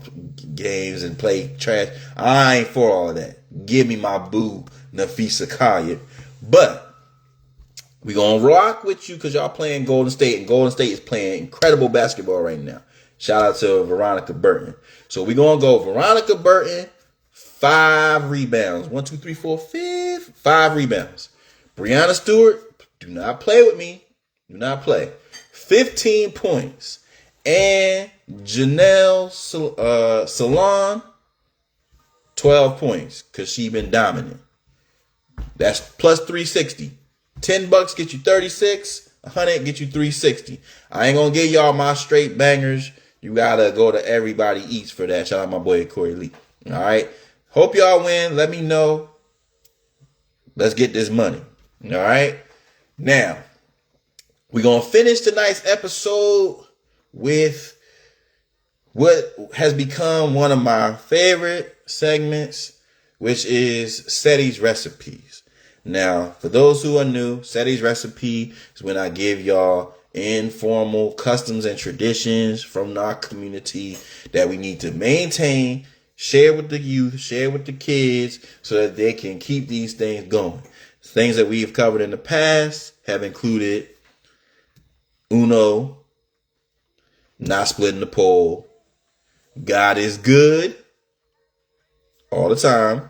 games and play trash. I ain't for all of that. Give me my boo, Nafisa Kaya. But we going to rock with you because y'all playing Golden State, and Golden State is playing incredible basketball right now. Shout out to Veronica Burton. So we going to go Veronica Burton, 5 rebounds. 1, 2, 3, 4, 5. 5 rebounds. Brianna Stewart, do not play with me. Do not play. 15 points. And Janelle Salon, 12 points because she been dominant. That's plus 360. $10 get you 36. 100 get you 360. I ain't gonna give y'all my straight bangers. You gotta go to Everybody Eats for that. Shout out my boy Corey Lee. All right. Hope y'all win. Let me know. Let's get this money. All right. Now, we're gonna finish tonight's episode with what has become one of my favorite segments, which is Ceddy's Recipes. Now, for those who are new, Ceddy's Recipe is when I give y'all informal customs and traditions from our community that we need to maintain, share with the youth, share with the kids so that they can keep these things going. Things that we've covered in the past have included Uno, not splitting the pole, God is good all the time,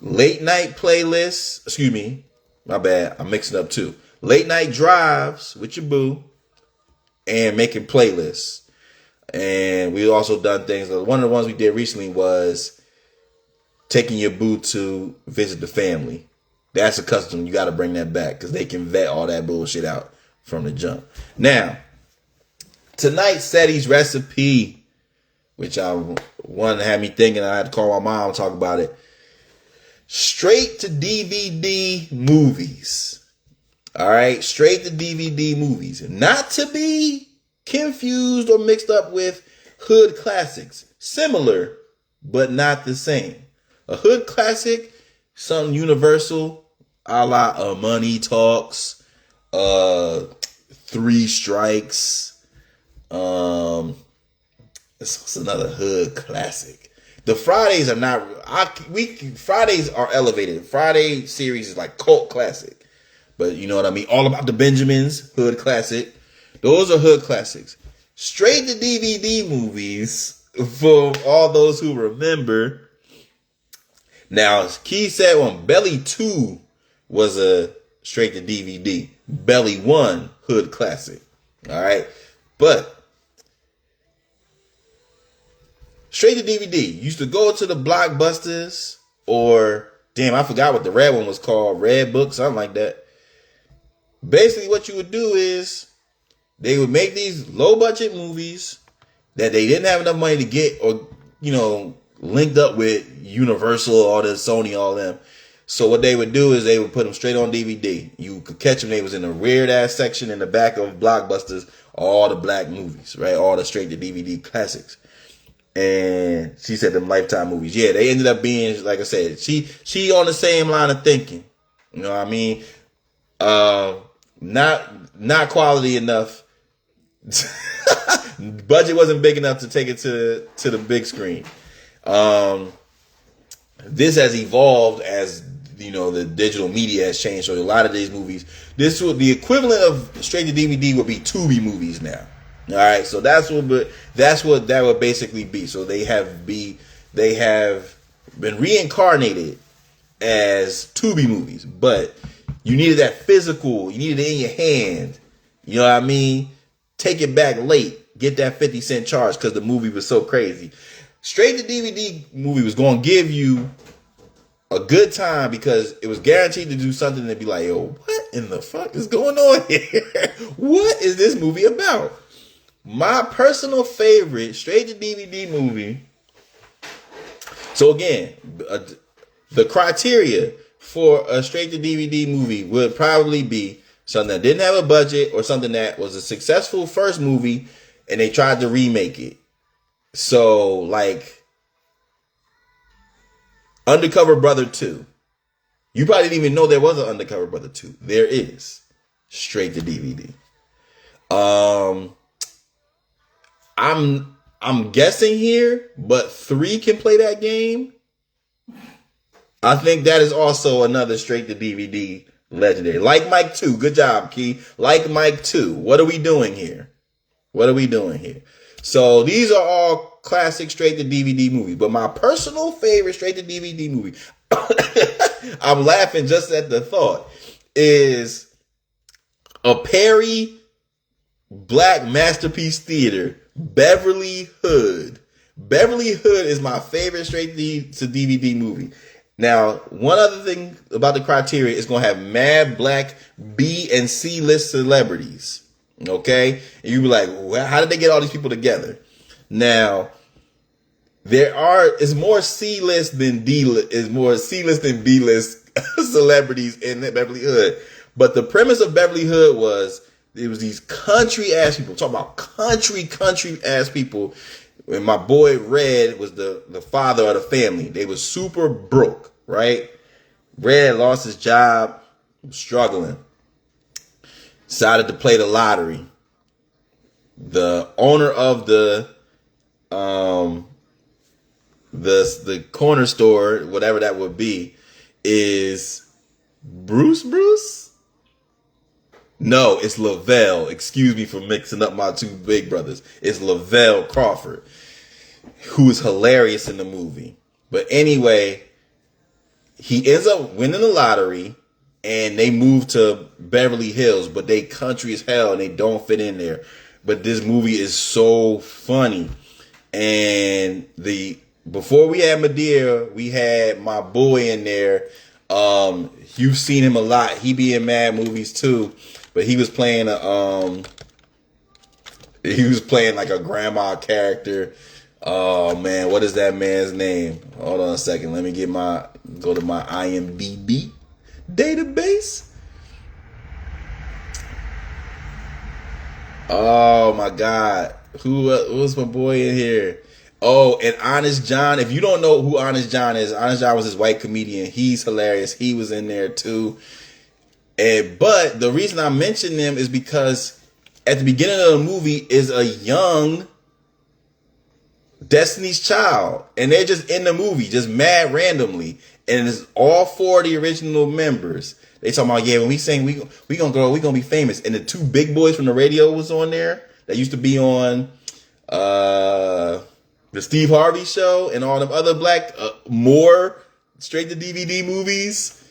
late night playlists, excuse me, my bad, I'm mixing up too. Late night drives with your boo and making playlists. And we also done things. One of the ones we did recently was taking your boo to visit the family. That's a custom. You got to bring that back because they can vet all that bullshit out from the jump. Now, tonight's Ceddy's Recipe, which I wanted to have me thinking. I had to call my mom and talk about it. Straight to DVD movies. All right, straight to DVD movies. Not to be confused or mixed up with hood classics. Similar, but not the same. A hood classic, something universal, a la Money Talks, Three Strikes. What's another hood classic? The Fridays are not. Fridays are elevated. Friday series is like cult classic, but you know what I mean. All About the Benjamins, hood classic. Those are hood classics. Straight to DVD movies for all those who remember. Now, Key said one. Belly 2 was a straight to DVD. Belly 1, hood classic. All right, but straight to DVD. You used to go to the Blockbusters or, damn, I forgot what the red one was called. Red Book, something like that. Basically, what you would do is they would make these low budget movies that they didn't have enough money to get or, linked up with Universal, all the Sony, all them. So what they would do is they would put them straight on DVD. You could catch them. They was in a weird ass section in the back of Blockbusters, all the black movies, right? All the straight to DVD classics. And she said them Lifetime movies. Yeah, they ended up being, like I said, she on the same line of thinking. You know what I mean? Not quality enough. Budget wasn't big enough to take it to the big screen. This has evolved as the digital media has changed. So a lot of these movies, the equivalent of straight to DVD would be Tubi movies now. All right, so that's what that would basically be. So they have been reincarnated as Tubi movies, but you needed that physical. You needed it in your hand. You know what I mean? Take it back late. Get that 50-cent charge because the movie was so crazy. Straight to DVD movie was going to give you a good time because it was guaranteed to do something to be like, yo, what in the fuck is going on here? What is this movie about? My personal favorite straight to DVD movie. So again, the criteria for a straight to DVD movie would probably be something that didn't have a budget or something that was a successful first movie and they tried to remake it. So like Undercover Brother 2. You probably didn't even know there was an Undercover Brother 2. There is. Straight to DVD. I'm guessing here, but 3 can play that game. I think that is also another straight to DVD legendary. Like Mike 2. Good job, Key. Like Mike 2. What are we doing here? So these are all classic straight to DVD movies. But my personal favorite straight to DVD movie, I'm laughing just at the thought, is a Perry Black Masterpiece Theater, Beverly Hood. Beverly Hood is my favorite straight to DVD movie. Now, one other thing about the criteria is going to have mad black B and C list celebrities. Okay? And you be like, well, how did they get all these people together? Now, it's more C list than D list, is more C list than B list celebrities in Beverly Hood. But the premise of Beverly Hood was, it was these country ass people, talking about country ass people. And my boy Red was the father of the family. They was super broke, right? Red lost his job, struggling. Decided to play the lottery. The owner of the corner store, whatever that would be, is Bruce? No, it's Lavelle. Excuse me for mixing up my two big brothers. It's Lavelle Crawford, who is hilarious in the movie. But anyway, he ends up winning the lottery and they move to Beverly Hills, but they country as hell and they don't fit in there. But this movie is so funny. And before we had Madeira, we had my boy in there. You've seen him a lot. He be in mad movies too. But he was playing like a grandma character. Oh man, what is that man's name? Hold on a second. Let me go to my IMDb database. Oh my God. Who was my boy in here? Oh, and Honest John. If you don't know who Honest John is, Honest John was this white comedian. He's hilarious. He was in there too. But the reason I mention them is because at the beginning of the movie is a young Destiny's Child, and they're just in the movie, just mad randomly, and it's all four of the original members. They talking about, yeah, when we sing, we gonna grow, we gonna be famous. And the two big boys from the radio was on there that used to be on the Steve Harvey show and all them other black more straight to DVD movies.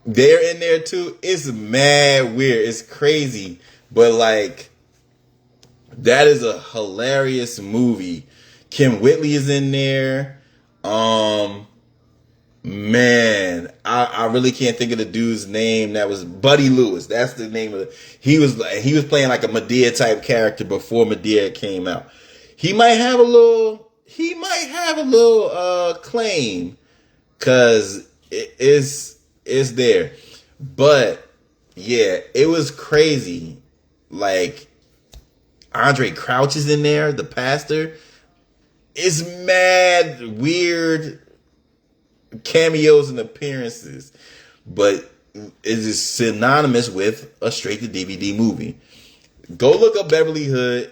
They're in there too. It's mad weird. It's crazy, but like that is a hilarious movie. Kim Whitley is in there. Man, I really can't think of the dude's name. That was Buddy Lewis. That's the name of it. He was playing like a Madea type character before Madea came out. He might have a little claim, cause it's there. But yeah, it was crazy. Like Andre Crouch is in there, the pastor. It's mad weird cameos and appearances, but it is synonymous with a straight to DVD movie. Go look up Beverly Hood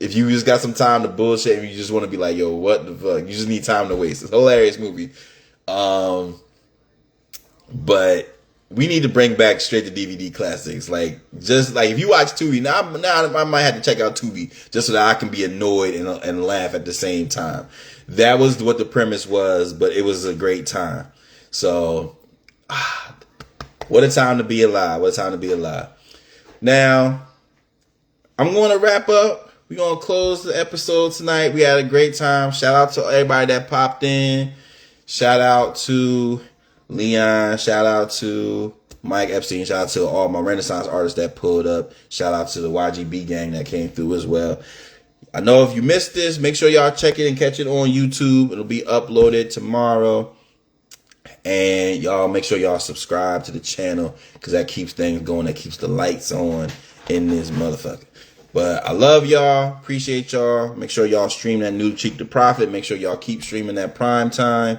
if you just got some time to bullshit and you just want to be like, yo, what the fuck? You just need time to waste. It's a hilarious movie. But we need to bring back straight to DVD classics. Like, just like if you watch Tubi, now I might have to check out Tubi just so that I can be annoyed and laugh at the same time. That was what the premise was, but it was a great time. So, what a time to be alive. What a time to be alive. Now, I'm going to wrap up. We're going to close the episode tonight. We had a great time. Shout out to everybody that popped in. Shout out to Leon. Shout out to Mike Epstein. Shout out to all my Renaissance artists that pulled up. Shout out to the YGB gang that came through as well. I know if you missed this, make sure y'all check it and catch it on YouTube. It'll be uploaded tomorrow. And y'all make sure y'all subscribe to the channel, because that keeps things going. That keeps the lights on in this motherfucker. But I love y'all. Appreciate y'all. Make sure y'all stream that new Cheek to Profit. Make sure y'all keep streaming that prime time.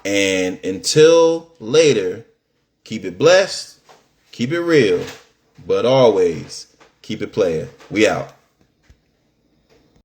And until later, keep it blessed, keep it real, but always keep it playing. We out.